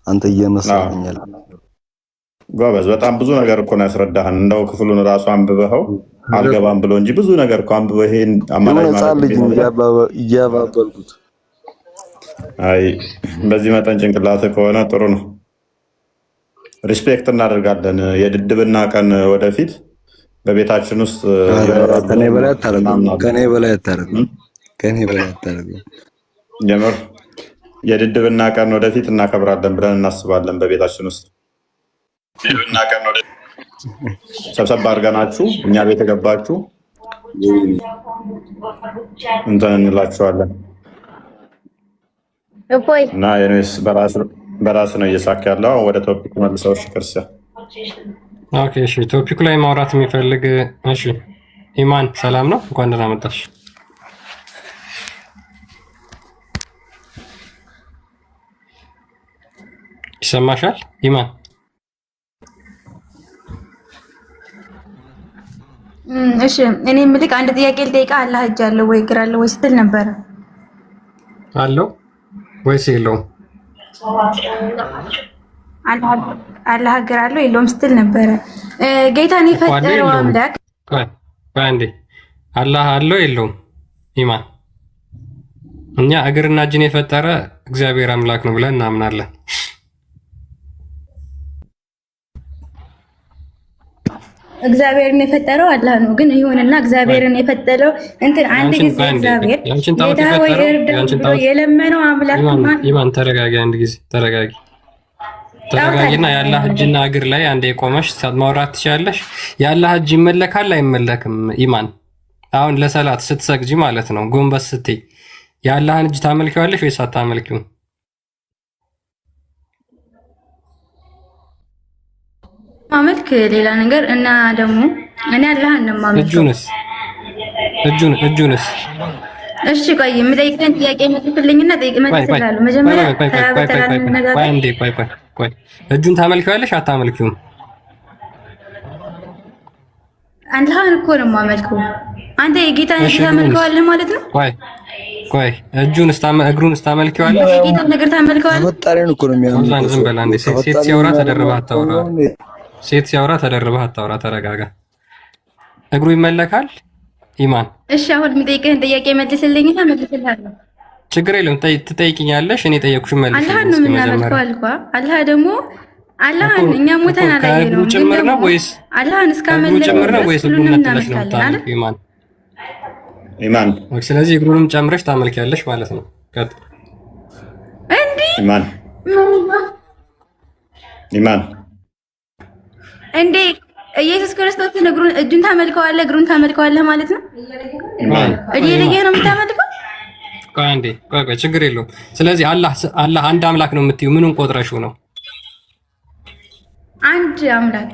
አንተ እየመሰለኛል። ጎበዝ፣ በጣም ብዙ ነገር እኮ ነው ያስረዳህን። እንደው ክፍሉን ራሱ አንብበኸው አልገባም ብሎ እንጂ ብዙ ነገር እኮ አንብበው ይሄን አማላጅ ማለት ነው እያባበልኩት። አይ በዚህ መጠን ጭንቅላት ከሆነ ጥሩ ነው። ሪስፔክት እናደርጋለን። የድድብና ቀን ወደፊት በቤታችን ውስጥ ከኔ በላይ አታደርጉም። የምር የድድብና ቀን ወደፊት እናከብራለን ብለን እናስባለን። በቤታችን ውስጥ ድድብና ቀን ወደፊት ሰብሰብ አድርገናችሁ እኛ ቤት የገባችሁ እንትን እንላችኋለን እና የኔስ በራስ ነው እየሳክ ያለው። ወደ ቶፒክ መልሰው። እሺ ክርስቲያን ኦኬ እሺ፣ ቶፒኩ ላይ ማውራት የሚፈልግ እሺ፣ ኢማን ሰላም ነው? እንኳን ደህና መጣሽ። ይሰማሻል ኢማን? እሺ እኔ የምልክ አንድ ጥያቄ ልጠይቅህ። አላህ እጅ አለው ወይ እግር አለው ወይ ስትል ነበረ። አለው ወይስ የለውም? አላህ እግር አለው የለውም ስትል ነበረ። ጌታን የፈጠረው አምላክ አንዴ አላህ አለው የለውም? ኢማን እኛ እግርና እጅን የፈጠረ እግዚአብሔር አምላክ ነው ብለን እናምናለን። እግዚአብሔርን የፈጠረው አላህ ነው። ግን ይሁንና እግዚአብሔርን የፈጠረው እንትን አንድ ጊዜ እግዚአብሔር ጌታ ወይ እርዳኝ ብሎ የለመነው አምላክ ማን? ኢማን ተረጋጊ፣ አንድ ጊዜ ተረጋጊ። ተረጋጊና የአላህ እጅና እግር ላይ አንዴ ቆመሽ ማውራት ትችላለሽ። የአላህ እጅ ይመለካል አይመለክም? ኢማን አሁን ለሰላት ስትሰግጂ ማለት ነው ጎንበስ ስትይ የአላህን እጅ ታመልኪዋለሽ ወይስ አታመልኪውም? ማመልክ ሌላ ነገር እና ደግሞ እኔ አላህን ነው ማመልከው። እጁንስ እሺ ቆይ የምጠይቀን ጥያቄ መልስልኝና መልስልሃለሁ። መጀመሪያ ቆይ እጁን ታመልኪዋለሽ አታመልኪውም? አላህን እኮ ነው የማመልከው። አንተ የጌታን እጅ ታመልከዋለህ ማለት ነው? ቆይ እጁንስ እግሩንስ ታመልከዋለህ? የጌታን ነገር ታመልከዋለህ? ፈጣሪን እኮ ነው የሚያመልከው። ዝም በል አንዴ። ሴት ሲያወራ ተደርበህ አታውራ። ተረጋጋ። እግሩ ይመለካል? ኢማን እሺ አሁን የምጠይቀህን ጥያቄ መልስልኝና መልስልሃለሁ። ችግር የለውም ትጠይቅኛለሽ። እኔ ጠየኩሽን መልስልኝ። አላህን ነው የምናመልከው አልኳ። አላህ ደግሞ አላህን እኛ ሞተን አላየነውም፣ ግን ደግሞ አላህን እስካመለክነው ወይስ ሁሉንም እናመልካለን አይደል? ኢማን ስለዚህ እግሩንም ጨምረሽ ታመልኪያለሽ ማለት ነው። እንዴ ኢማን እንዴ ኢየሱስ ክርስቶስን እጁን ታመልከዋለህ እግሩን ታመልከዋለህ ማለት ነው? እየለየህ ነው የምታመልከው? ቆይ ችግር የለውም። ስለዚህ አላህ አንድ አምላክ ነው የምትይው ምኑን ቆጥረሽው ነው? አንድ አምላክ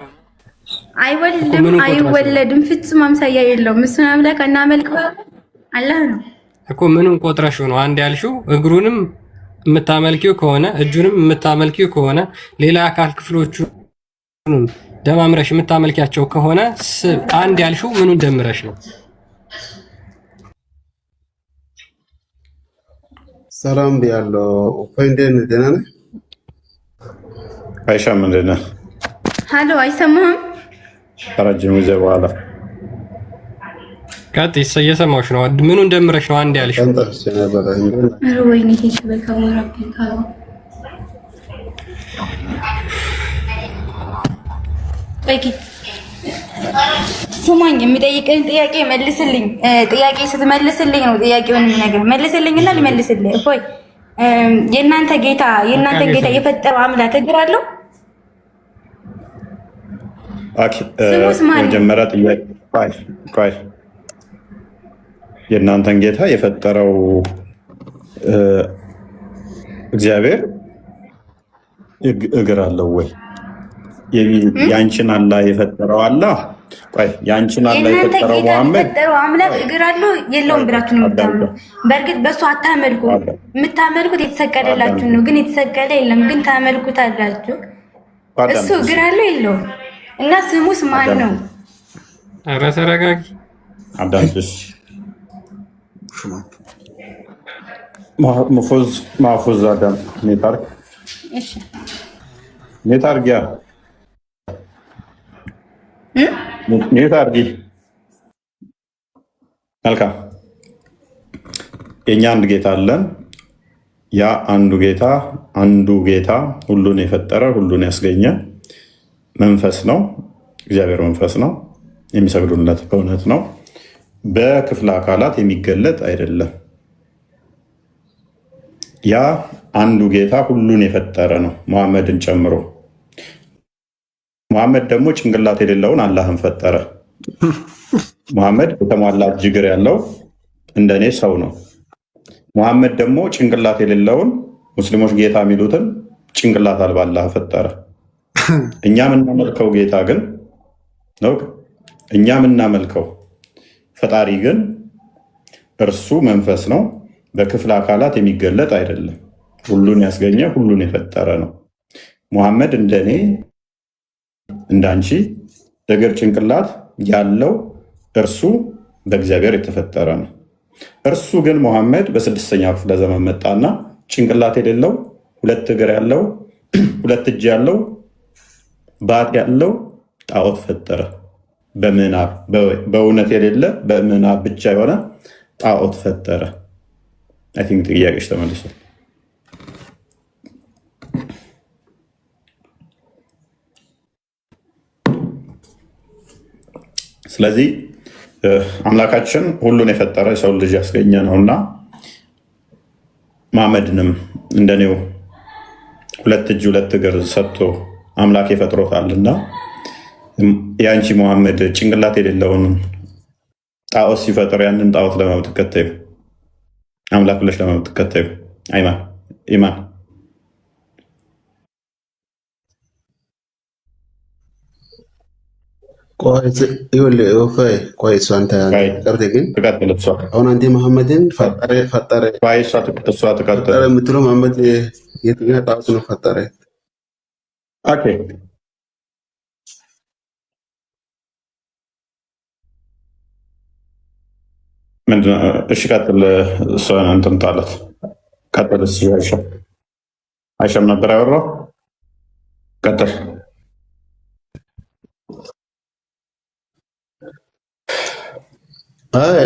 አይወልድም አይወለድም፣ ፍጹም አምሳያ የለውም። እሱን አምላክ እናመልከዋለን። አላህ ነው እኮ ምኑን ቆጥረሽው ነው አንድ ያልሽው? እግሩንም የምታመልኪው ከሆነ እጁንም የምታመልኪው ከሆነ ሌላ አካል ክፍሎቹን ደማምረሽ የምታመልኪያቸው ከሆነ አንድ ያልሽው ምኑን ደምረሽ ነው? ሰላም ቢያለው ኮይንደን ደህና ነህ? አይሻ ምንድን ነህ? ሃሎ አይሰማህም? ረጅም ጊዜ በኋላ ቀጥይ። እየሰማሁሽ ነው። ምኑን ደምረሽ ነው አንድ ያልሽው? ወይኔ ሄሽ በካወራብኝ ካው ስማኝ፣ የሚጠይቀኝ ጥያቄ መልስልኝ። ጥያቄ ስትመልስልኝ ነው ጥያቄውን የሚነግር። መልስልኝና ልመልስልህ። እፎይ የእናንተ ጌታ የፈጠረው አምላክ እግር አለው? መጀመሪያ ጥያቄ የእናንተን ጌታ የፈጠረው እግዚአብሔር እግር አለው ወይ? ያንቺን አላህ የፈጠረው አላህ ያንቺን አላህ የፈጠረው መሐመድ የፈጠረው አምላክ እግር አለው የለውም ብላችሁ ነው የምታምኑ። በእርግጥ በሱ አታመልኩ። የምታመልኩት የተሰቀለላችሁ ነው፣ ግን የተሰቀለ የለም፣ ግን ታመልኩታላችሁ። እሱ እግር አለው የለውም? እና ስሙስ ማን ነው? ኧረ ተረጋጊ። አዳምጪስ። ማፉዝ አዳም ኔታርክ እሺ ኔታርጊያ ኔታርጊ መልካም። የኛ አንድ ጌታ አለን። ያ አንዱ ጌታ ሁሉን የፈጠረ ሁሉን ያስገኘ መንፈስ ነው። እግዚአብሔር መንፈስ ነው። የሚሰግዱለት በእውነት ነው። በክፍለ አካላት የሚገለጥ አይደለም። ያ አንዱ ጌታ ሁሉን የፈጠረ ነው፣ መሐመድን ጨምሮ። መሐመድ ደግሞ ጭንቅላት የሌለውን አላህን ፈጠረ። መሐመድ የተሟላ እግር ያለው እንደኔ ሰው ነው። መሐመድ ደግሞ ጭንቅላት የሌለውን ሙስሊሞች ጌታ የሚሉትን ጭንቅላት አልባ አላህ ፈጠረ። እኛ የምናመልከው ጌታ ግን ነው፣ እኛ የምናመልከው ፈጣሪ ግን እርሱ መንፈስ ነው። በክፍለ አካላት የሚገለጥ አይደለም። ሁሉን ያስገኘ ሁሉን የፈጠረ ነው። ሙሐመድ እንደኔ እንዳንቺ እግር ጭንቅላት ያለው እርሱ በእግዚአብሔር የተፈጠረ ነው። እርሱ ግን ሙሐመድ በ6ኛው ክፍለ ዘመን መጣና ጭንቅላት የሌለው 2 እግር ያለው 2 እጅ ያለው ባት ያለው ጣዖት ፈጠረ። በምናብ በእውነት የሌለ በምናብ ብቻ የሆነ ጣዖት ፈጠረ። አይ ቲንክ ጥያቄሽ ተመልሷል። ስለዚህ አምላካችን ሁሉን የፈጠረ የሰው ልጅ ያስገኘ ነውና መሐመድንም እንደኔው ሁለት እጅ ሁለት እግር ሰጥቶ አምላክ ፈጥሮታልና የአንቺ መሐመድ ጭንቅላት የሌለውን ጣዖት ሲፈጥር ያንን ጣዖት ለማምትከተዩ አምላክ ብለሽ ለማምትከተዩ አይማን ኢማን ቆይ እሷ አንተ ቀርቴ ግን አሁን አንተ መሐመድን ፈጠረ የምትለው መሐመድ የትኛው ጣዖት ነው ፈጠረ? ምንድን ነው? እሺ ቀጥል። እሷን እንትን ጣለት። ቀጥል። አይሻም ነበር ያወራው። ቀጥል።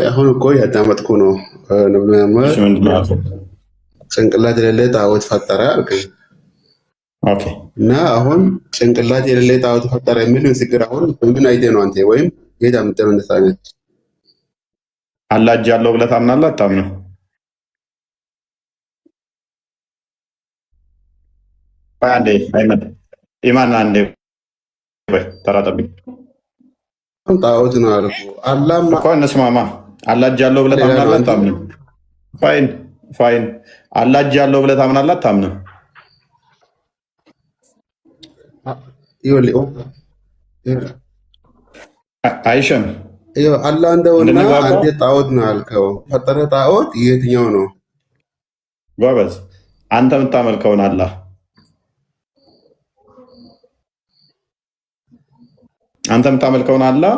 አሁን እኮ ያዳመጥኩ ነው። ጭንቅላት የሌለ ጣዖት ፈጠረ አልከኝ እና አሁን ጭንቅላት የሌለ ጣዖት ፈጠረ የሚል ምስክር አሁን ምን አይተህ ነው አንተ? ወይም የት አምጥተህ ነው እንደዛ አይነት አላህ እጅ ያለው ብለህ ታምናለህ አታምንም? አንዴ አይመን ኢማን አንዴ ተራጠብኝ። ጣዖት ነው አልኩ። አላህ እኮ እንስማማ። አላህ እጅ ያለው ብለህ ታምናለህ አታምንም? ፋይን። አላህ እጅ ያለው ብለህ ታምናለህ አታምንም? አይሸም አላህ እንደውና አንተ ጣዖት ነው ያልከው። ፈጠረ ጣዖት የትኛው ነው? ጎበዝ አንተ የምታመልከውን አላህ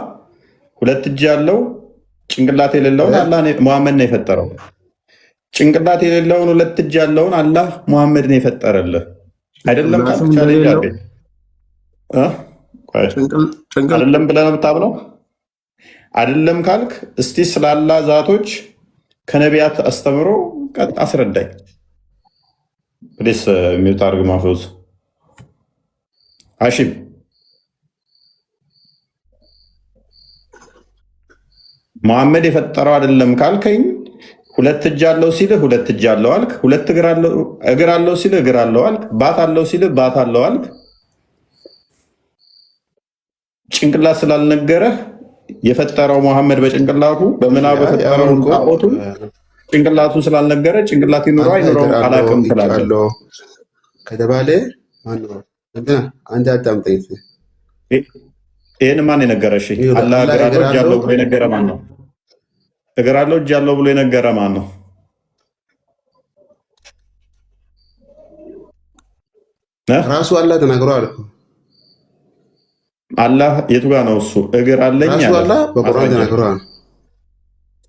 ሁለት እጅ ያለው ጭንቅላት የሌለውን አላህ ሙሐመድ ነው የፈጠረው። ጭንቅላት የሌለውን ሁለት እጅ ያለውን አላህ ሙሐመድ ነው የፈጠረልህ አይደለም ካልክ ቻሌንጅ አድርገኝ። አይደለም ብለህ ነው የምታምነው? አይደለም ካልክ እስቲ ስላላ ዛቶች ከነቢያት አስተምሮ አስረዳኝ ፕሊስ። ሚውት አድርግ ማፈውዝ አሺም መሐመድ የፈጠረው አይደለም ካልከኝ ሁለት እጅ አለው ሲልህ ሁለት እጅ አለው አልክ። ሁለት እግር አለው ሲልህ እግር አለው አልክ። ባት አለው ሲልህ ባት አለው አልክ። ጭንቅላት ስላልነገረህ የፈጠረው መሐመድ በጭንቅላቱ በምናቡ የፈጠረው ጣዖቱ ጭንቅላቱን ስላልነገረ ጭንቅላት ይኑረው አይኑረው አላውቅም ትላለህ ከተባለ አንተ አዳምጠኝ። ይህን ማን የነገረ? እሺ አላህ እግር አለው እጅ አለው ብሎ የነገረ ማን ነው? እግር አለው እጅ አለው ብሎ የነገረ ማን ነው? ራሱ አላህ ተናግሯል እኮ። አላህ የቱ ጋር ነው እሱ? እግር አለኝ ራሱ አላህ በቁርአን ተናግሯል።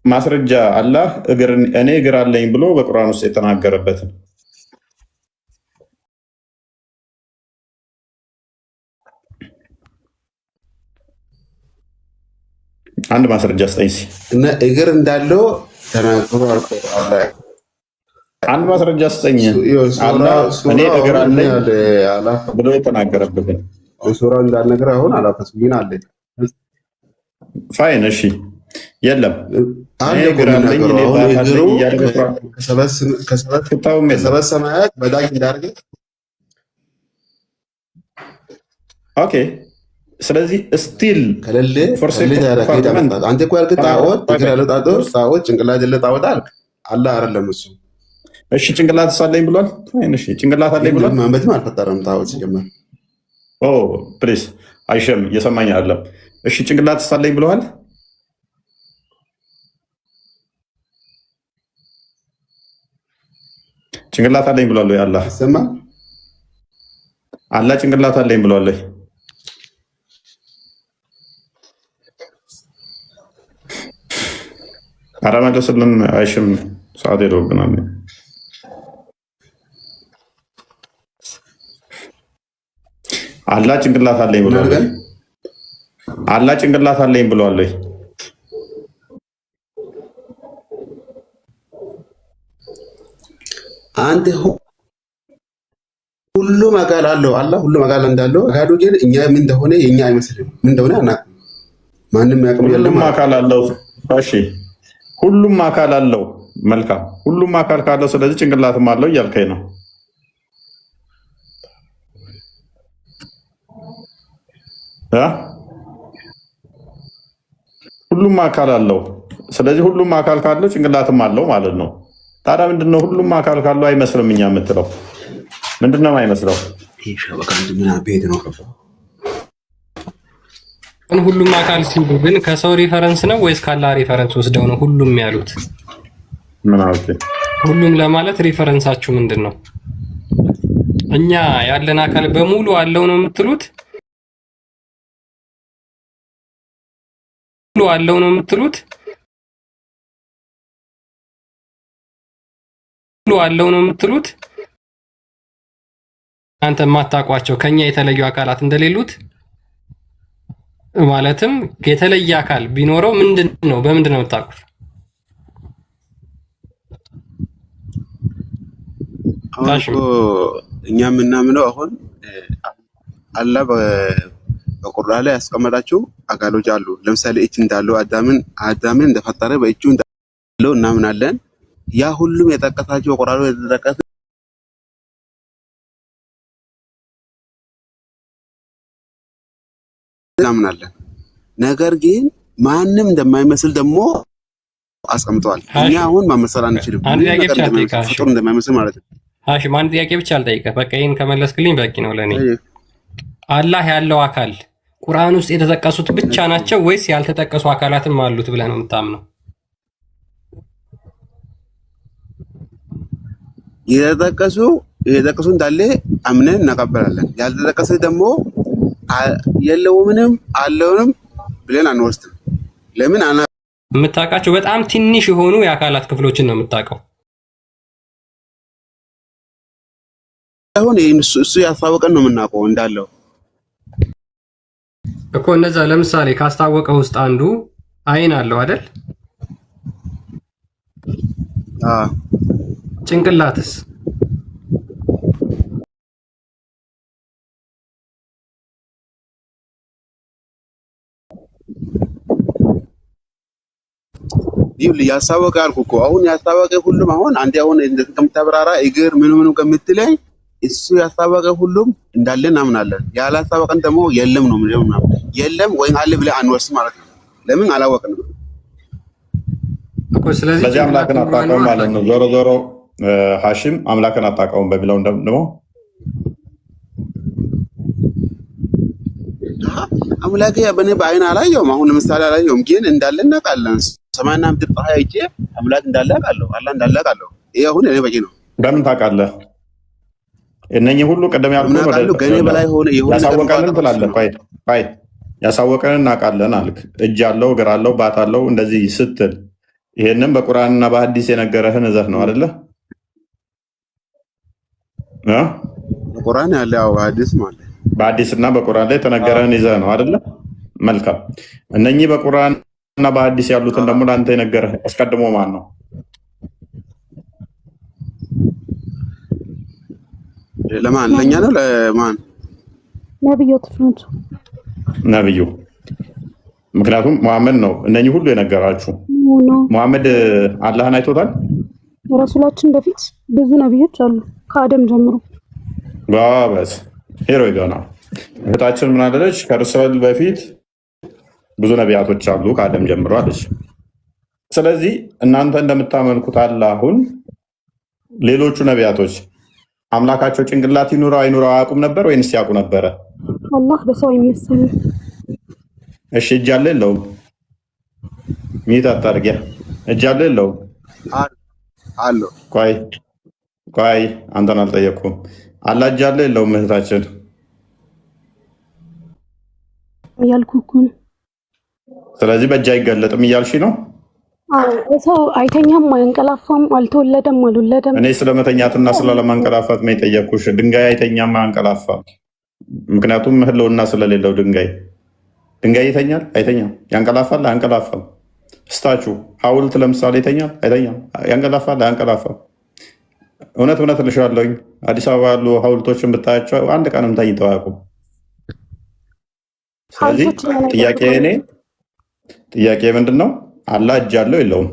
ማስረጃ አላህ እኔ እግር አለኝ ብሎ በቁርአን ውስጥ የተናገረበትን አንድ ማስረጃ ስጠኝ እና እግር እንዳለው ተናግሯል። አንድ ማስረጃ ስጠኝ። እኔ እግር አለኝ ብሎ የተናገረበትን ሱራ እንዳልነገር አሁን አላፈስብኝ አለ። ፋይን እሺ፣ የለም ከሰበት ሰማያት በታች እንዳርገ ኦኬ። ስለዚህ ስቲል ከሌለ አንተ እኮ ያልክ ጣዖት እግር ያለው ጣዖት ጭንቅላት የለ ጣዖት አልክ። አላህ አይደለም እሱ። እሺ ጭንቅላት ሳለኝ ብሏል። እሺ ጭንቅላት አለኝ ብሏል። ማንበትም አልፈጠረም ጣዖት ሲጀመር። ፕሊዝ አይሸም እየሰማኝ አይደለም። እሺ ጭንቅላት ሳለኝ ብለዋል። ጭንቅላት አለኝ ብሏል ወይ? አላህ ይሰማል። አላህ ጭንቅላት አለኝ ብሏል ወይ? ኧረ መለስልን አይሽም። ሰዓት ሄዶብናል። አላህ ጭንቅላት አለኝ ብሏል ወይ? አላህ ጭንቅላት አለኝ ብሏል ወይ? አንተ ሁሉም አካል አለው። አላህ ሁሉም አካል እንዳለው አካሉ ግን እኛ ምን እንደሆነ የኛ አይመስልም። ምን እንደሆነ አናውቅም። ማንም ያውቅም የለም። ሁሉም አካል አለው። እሺ ሁሉም አካል አለው። መልካም ሁሉም አካል ካለው ስለዚህ ጭንቅላትም አለው እያልከኝ ነው። ሁሉም አካል አለው። ስለዚህ ሁሉም አካል ካለው ጭንቅላትም አለው ማለት ነው። ታዲያ ምንድነው ሁሉም አካል ካለው አይመስልም እኛ የምትለው ምንድነው አይመስለው? ሁሉም አካል ሲሉ ግን ከሰው ሪፈረንስ ነው ወይስ ካላ ሪፈረንስ ወስደው ነው ሁሉም ያሉት? ምን አውቄ ሁሉም ለማለት ሪፈረንሳችሁ ምንድነው? እኛ ያለን አካል በሙሉ አለው ነው የምትሉት? ሁሉ አለው ነው የምትሉት? ሁሉ አለው ነው የምትሉት? አንተ የማታውቋቸው ከኛ የተለዩ አካላት እንደሌሉት ማለትም የተለየ አካል ቢኖረው ምንድነው በምንድነው የምታውቁት? እኛ የምናምነው አሁን አላህ በቁርአን ላይ ያስቀመጣቸው አካሎች አሉ። ለምሳሌ እጅ እንዳለው አዳምን እንደፈጠረ በእጁ እንዳለው እናምናለን። ያ ሁሉም የጠቀሳቸው ቁርአኑ የተጠቀሰ እናምናለን። ነገር ግን ማንም እንደማይመስል ደግሞ አስቀምጠዋል። እኛ አሁን ማመሰል አንችልም። ፍጡር እንደማይመስል ማለት ነው። ሃሽም አንድ ጥያቄ ብቻ አልጠይቅህ። በቃ ይሄን ከመለስክልኝ በቂ ነው ለኔ። አላህ ያለው አካል ቁርአን ውስጥ የተጠቀሱት ብቻ ናቸው ወይስ ያልተጠቀሱ አካላትም አሉት ብለህ ነው የምታምነው? የተጠቀሱ እንዳለ አምነን እናቀበላለን። ያልተጠቀሰ ደግሞ የለውምንም አለውንም ብለን አንወስድም። ለምን የምታውቃቸው በጣም ትንሽ የሆኑ የአካላት ክፍሎችን ነው የምታውቀው። አሁን እሱ ያስታወቀን ነው የምናውቀው እንዳለው እኮ። እነዛ ለምሳሌ ካስታወቀው ውስጥ አንዱ አይን አለው አይደል? ጭንቅላትስ? ያስታወቀ አልኩ እኮ። አሁን ያስታወቀ ሁሉም አሁን አንዴ አሁን ከምታብራራ እግር ምን ከምትለኝ እሱ ያስታወቀ ሁሉም እንዳለ እናምናለን። ያላስታወቀን ደግሞ የለም ነው ምናምን የለም ወይም አለ ብለህ አንወስድ ማለት ነው። ለምን አላወቅንም እኮ። ስለዚህ አምላክን አታውቀውም ማለት ነው። ዞሮ ዞሮ ሃሽም አምላክን አታውቀውም በሚለው ደግሞ አምላክ በኔ በአይን አላየውም። አሁን ለምሳሌ አላየውም፣ ግን እንዳለ እናውቃለን። ሰማይና ምድር ፀሐይ አይቼ አምላክ እንዳለ አውቃለሁ፣ አላህ እንዳለ አውቃለሁ። ይሄ አሁን እኔ በቂ ነው። በምን ታውቃለህ? እነኚህ ሁሉ ቀደም ያልኩት ከኔ በላይ ሆነ ያሳወቀንን ትላለህ። ቆይ ያሳወቀንን እናውቃለን አልክ። እጅ አለው፣ እግር አለው፣ ባት አለው እንደዚህ ስትል ይሄንን በቁርአንና በሐዲስ የነገረህን እዘህ ነው አይደለ? በቁርአን ያለ ያው ሐዲስ ማለት በሐዲስና በቁርአን ላይ የተነገረህን ይዘህ ነው አይደለ? መልካም። እነኚህ በቁርአን እና በሐዲስ ያሉትን ደግሞ ለአንተ የነገረህ አስቀድሞ ማን ነው? ለማን? ለኛ ነው ለማን? ነብዩ። ምክንያቱም መሐመድ ነው እነኚህ ሁሉ የነገራችሁ። መሐመድ አላህን አይቶታል? ረሱላችን በፊት ብዙ ነብዮች አሉ ከአደም ጀምሮ። ባበስ ሄሮ ይገና እህታችን ምን አለች? ከርሱል በፊት ብዙ ነቢያቶች አሉ ከአደም ጀምሮ አለች። ስለዚህ እናንተ እንደምታመልኩት አላሁን ሌሎቹ ነቢያቶች አምላካቸው ጭንቅላት ይኑረው አይኑረው አያውቁም ነበር ወይንስ ያውቁ ነበረ? አላህ በሰው አይመሰልም። እሺ እጅ አለ የለውም? ሚት አታርጊያ። እጅ አለ የለውም? አለው። ቆይ አንተን አልጠየቅኩም። አላህ እጅ አለ የለውም? እህታችን ያልኩህ እኮ ነው። ስለዚህ በእጅ አይገለጥም እያልሽ ነው? ሰው አይተኛም፣ አያንቀላፋም፣ አልተወለደም፣ አልወለደም። እኔ ስለመተኛትና ስለለማንቀላፋት ነው የጠየቅኩሽ። ድንጋይ አይተኛም፣ አያንቀላፋም። ምክንያቱም ህልውና ስለሌለው ድንጋይ ይተኛል? አይተኛም። ያንቀላፋል? አያንቀላፋም። ስታችሁ ሐውልት ለምሳሌ ይተኛል? አይተኛም። ያንቀላፋል? አያንቀላፋም። እውነት እልሻለሁኝ አዲስ አበባ ያሉ ሐውልቶችን ብታያቸው አንድ ቀንም ተኝተው አያውቁም። ስለዚህ ጥያቄ ምንድን ነው? አላህ እጅ አለው የለውም?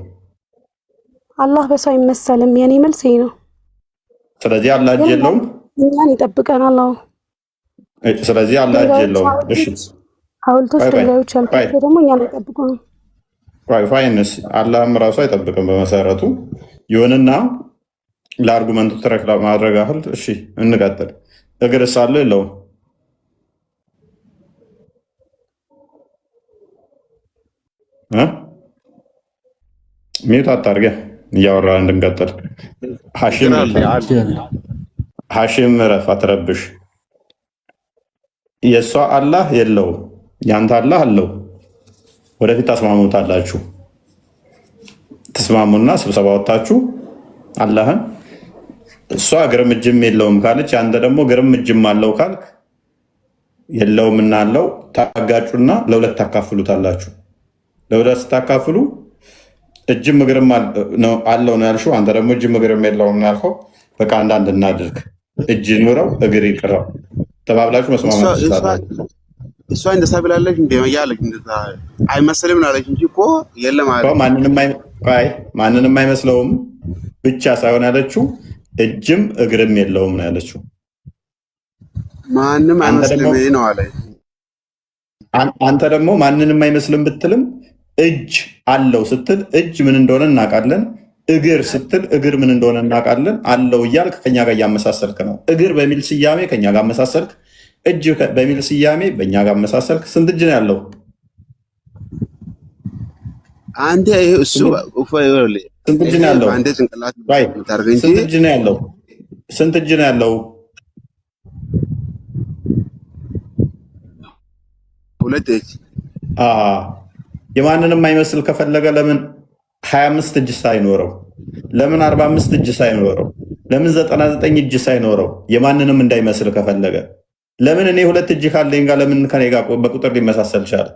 አላህ በሰው አይመሰልም። የኔ መልስ ይሄ ነው። ስለዚህ አላህ እጅ የለውም? እኛን ይጠብቀናል። ስለዚህ አላህ እጅ የለውም። እሺ ሐውልቶች ድንጋዮች ያልኳቸው ደግሞ እኛን አይጠብቁ ነው። ፋይንስ አላህም ራሱ አይጠብቅም በመሰረቱ። ይሁንና ለአርጉመንቱ ትረክ ለማድረግ ያህል እሺ እንቀጥል። እግርስ አለው የለውም? ሚዩት አታርገህ እያወራ እንድንቀጥል። ሐሺም ረፍ አትረብሽ። የእሷ አላህ የለውም፣ ያንተ አላህ አለው። ወደፊት ታስማሙታላችሁ። ተስማሙና ስብሰባ ወጣችሁ አላህን እሷ እግርም እጅም የለውም ካለች፣ አንተ ደግሞ እግርም እጅም አለው ካልክ የለውም እና አለው ታጋጩና ለሁለት ታካፍሉታላችሁ። ለሁለት ስታካፍሉ እጅም እግርም አለው ነው ያልሽው፣ አንተ ደግሞ እጅም እግርም የለውም ነው ያልከው። በቃ አንዳንድ እናድርግ፣ እጅ ኑረው እግር ይቅረው ተባብላችሁ መስማማት ትችላላችሁ። እሷ እንደዛ ብላለች እንደ ያለች እንደዛ አይመስልም አለች እንጂ እኮ የለም አለ። ማንንም አይመስለውም ብቻ ሳይሆን ያለችው እጅም እግርም የለውም ነው ያለችው። ማንንም አይመስልም ነው አለ። አንተ ደግሞ ማንንም አይመስልም ብትልም እጅ አለው ስትል እጅ ምን እንደሆነ እናውቃለን። እግር ስትል እግር ምን እንደሆነ እናውቃለን። አለው እያልክ ከኛ ጋር እያመሳሰልክ ነው። እግር በሚል ስያሜ ከኛ ጋር አመሳሰልክ፣ እጅ በሚል ስያሜ በእኛ ጋር አመሳሰልክ። ስንት እጅ ነው ያለው? አንዴ እሱ ስንት እጅ ነው ያለው? ስንት እጅ ነው ያለው? ስንት እጅ ነው ያለው? ሁለት እጅ። የማንንም አይመስል ከፈለገ ለምን 25 እጅ ሳይኖረው? ለምን 45 እጅ ሳይኖረው? ለምን 99 እጅ ሳይኖረው? የማንንም እንዳይመስል ከፈለገ ለምን እኔ ሁለት እጅ ካለኝ ጋር ለምን ከኔ ጋር በቁጥር ሊመሳሰል ቻለ?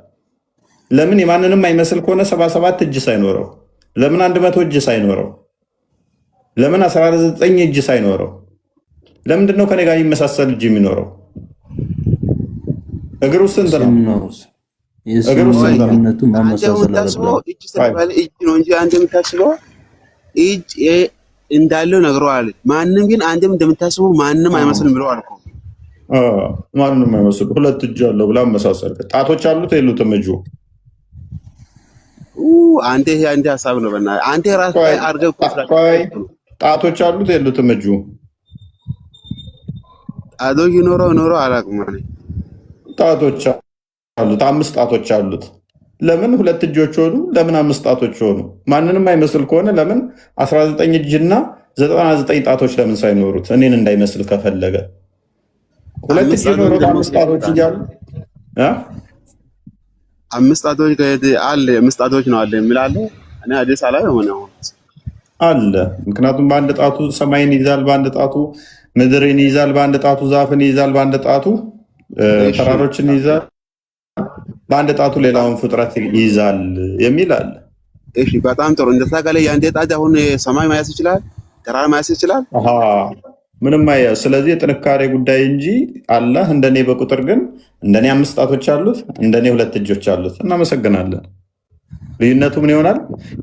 ለምን የማንንም አይመስል ከሆነ 77 እጅ ሳይኖረው? ለምን 100 እጅ ሳይኖረው? ለምን 19 እጅ ሳይኖረው? ለምንድን ነው ከኔ ጋር የሚመሳሰል እጅ የሚኖረው? እግር ውስጥ ስንት ነው? እግር ውስጥ ስንት ነው? እጅ ነው እንጂ አንተ የምታስበው እጅ እንዳለው ነግረዋል። ማንም ግን አንተም እንደምታስበው ማንም አይመስልም ብለዋል እኮ። ማንንም አይመስል ሁለት እጅ አለው ብላ መሳሰል። ጣቶች አሉት የሉትም? እጁ አንተ ይሄ አንተ ሐሳብ ነው። በእናትህ አንተ ራስህ አድርገህ ጣቶች አሉት የሉትም? እጁ ጣቶች ኖሮ አላውቅም። ጣቶች አሉት፣ 5 ጣቶች አሉት። ለምን ሁለት እጆች ሆኑ? ለምን 5 ጣቶች ሆኑ? ማንንም አይመስል ከሆነ ለምን 19 እጅና 99 ጣቶች ለምን ሳይኖሩት? እኔን እንዳይመስል ከፈለገ ሁለት እጅ ኖሮ 5 ጣቶች እያሉ 5 ጣቶች አለ 5 ጣቶች ነው አለ የሚላለ እኔ አዲስ አላይ ሆነ አለ። ምክንያቱም በአንድ ጣቱ ሰማይን ይዛል፣ በአንድ ጣቱ ምድርን ይዛል፣ በአንድ ጣቱ ዛፍን ይዛል፣ በአንድ ጣቱ ተራሮችን ይዛል፣ በአንድ ጣቱ ሌላውን ፍጥረት ይይዛል የሚል አለ። እሺ በጣም ጥሩ። እንደዛ ካለ የአንድ ጣት አሁን ሰማይ ማያስ ይችላል፣ ተራራ ማያስ ይችላል። ምንም አያ። ስለዚህ የጥንካሬ ጉዳይ እንጂ አላህ እንደኔ በቁጥር ግን እንደኔ 5 ጣቶች አሉት፣ እንደኔ 2 እጆች አሉት። እናመሰግናለን። ልዩነቱ ምን ይሆናል?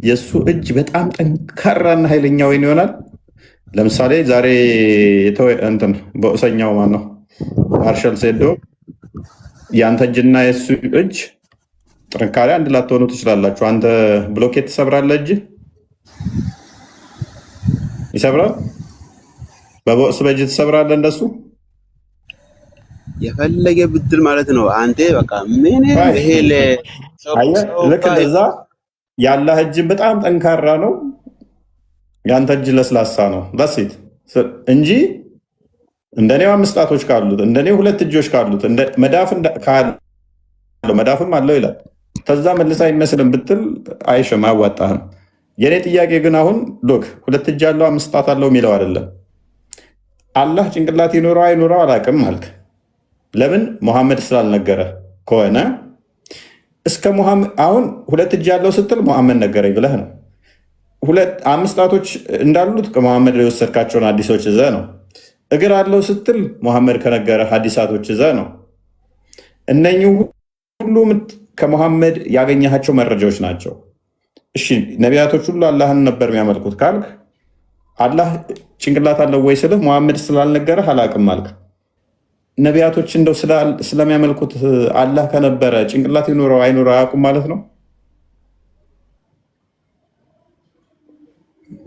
የእሱ እጅ በጣም ጠንካራና ኃይለኛ ወይን ይሆናል። ለምሳሌ ዛሬ እንትን በእሰኛው ማን ነው ማርሻል ሴዶ የአንተ እጅና የእሱ እጅ ጥንካሬ አንድ ላትሆኑ ትችላላችሁ። አንተ ብሎኬት ትሰብራለህ፣ እጅ ይሰብራል። በቦክስ በእጅ ትሰብራለህ እንደሱ የፈለገ ብድል ማለት ነው። አንተ በቃ ምን ይሄ ልክ እንደዛ ያላህ እጅ በጣም ጠንካራ ነው፣ ያንተ እጅ ለስላሳ ነው። ዳሴት እንጂ እንደኔው 5 ጣቶች ካሉት እንደኔ 2 እጆች ካሉት መዳፍም አለው ይላል። ከዛ መልስ አይመስልም ብትል አይሽም፣ አያዋጣህም። የኔ ጥያቄ ግን አሁን ሎክ 2 እጅ አለው 5 ጣት አለው የሚለው አይደለም። አላህ ጭንቅላት ይኖረው አይኖረው አላውቅም አልክ። ለምን? ሙሐመድ ስላልነገረ ከሆነ እስከ ሙሐመድ አሁን 2 እጅ ያለው ስትል ሙሐመድ ነገረኝ ብለህ ነው። 5 ጣቶች እንዳሉት ከሙሐመድ የወሰድካቸውን ሐዲሶች ይዘህ ነው። እግር አለው ስትል ሙሐመድ ከነገረ ሐዲሳቶች ይዘህ ነው። እነኚህ ሁሉም ከሙሐመድ ያገኘሃቸው መረጃዎች ናቸው። እሺ ነቢያቶች ሁሉ አላህን ነበር የሚያመልኩት ካልክ አላህ ጭንቅላት አለው ወይ ስልህ ሙሐመድ ስላልነገረህ አላውቅም አልክ። ነቢያቶች እንደው ስለሚያመልኩት አላህ ከነበረ ጭንቅላት ይኖረው አይኖረው አያውቁም ማለት ነው።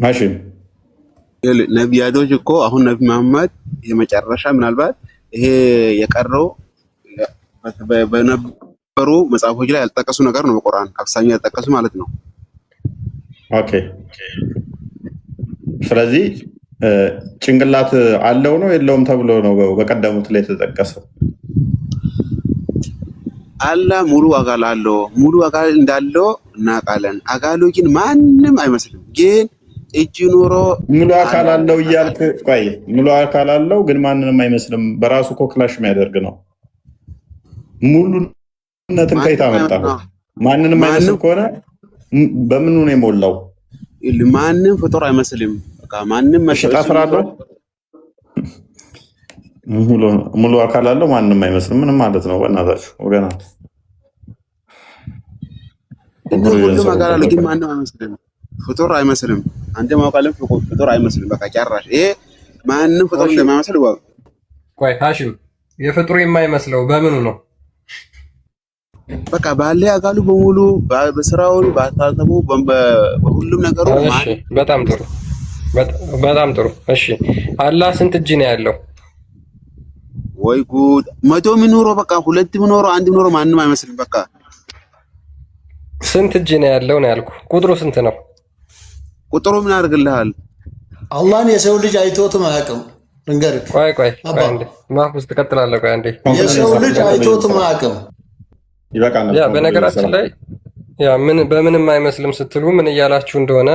ማሽን ነቢያቶች እኮ አሁን ነቢ መሐመድ የመጨረሻ ምናልባት ይሄ የቀረው በነበሩ መጽሐፎች ላይ ያልጠቀሱ ነገር ነው። በቁርአን አብዛኛው ያልጠቀሱ ማለት ነው። ኦኬ። ስለዚህ ጭንቅላት አለው ነው የለውም ተብሎ ነው በቀደሙት ላይ የተጠቀሰው። አላህ ሙሉ አካል አለው። ሙሉ አካል እንዳለው እናውቃለን። አካሉ ግን ማንም አይመስልም። ግን እጅ ኖሮ ሙሉ አካል አለው እያልክ ቆይ፣ ሙሉ አካል አለው ግን ማንንም አይመስልም። በራሱ እኮ ክላሽ የሚያደርግ ነው። ሙሉነትን ከየት አመጣው? ማንንም አይመስል ከሆነ በምኑ ነው የሞላው? ማንም ፍጡር አይመስልም። በቃ ማንም ጠፍራለሁ። ሙሉ አካል አለው ማንንም አይመስልም። ምንም ማለት ነው? በእናታችሁ ወገናት፣ ሁሉም አካል አለው ግን ማንም አይመስልም። ፍጡር አይመስልም። አንተ ማውቃለን ፍጡር አይመስልም። በቃ ጨራሽ ይሄ ማንም ፍጡር እንደማይመስል ወቅ ቆይ ሃሽም የፍጡር የማይመስለው በምኑ ነው? በቃ ባለ አካሉ በሙሉ በስራው በአታተቡ በሁሉም ነገሩ። እሺ በጣም ጥሩ በጣም ጥሩ። እሺ አላህ ስንት እጅ ነው ያለው? ወይ ጉድ! 100 የሚኖረው በቃ 2 የሚኖረው 1 የሚኖረው ማንም አይመስልም። በቃ ስንት እጅ ነው ያለው ነው ያልኩ። ቁጥሩ ስንት ነው? ቁጥሩ ምን አድርግልሃል? አላህን የሰው ልጅ አይቶትም አያውቅም። ልንገርህ። ቆይ አንዴ ማህፉዝ ትቀጥላለህ። ቆይ አንዴ የሰው ልጅ አይቶትም አያውቅም። ይበቃል። ያ በነገራችን ላይ ያ ምን በምንም አይመስልም ስትሉ ምን እያላችሁ እንደሆነ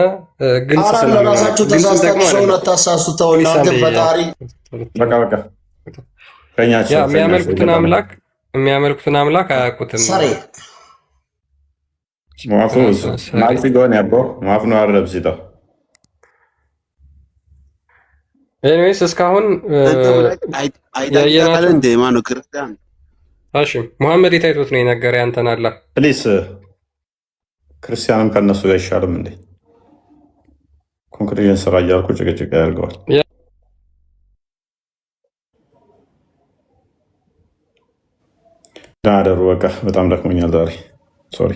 ግልጽ ስለሆነ ለራሳችሁ ተሳስታችሁ ሰውን አታሳሱተው። እናንተ ፈጣሪ በቃ ከኛቸው የሚያመልኩትን አምላክ አያውቁትም። ሰሬ ማፉዝ ማልፊ ጎን ያቦ ማፍኑ አረብሲታ ኤኒዌይስ እስካሁን አይታያለን እንደ ማነው ክርስቲያን ሃሽም ሙሐመድ የታይቶት ነው የነገረ ያንተን አላህ ፕሊስ ክርስቲያንም ከነሱ ጋር አይሻልም እንዴ? ኮንክሪሽን ስራ እያልኩ ጭቅጭቅ ያደርገዋል። ዳደሩ በቃ በጣም ደክሞኛል ዛሬ ሶሪ።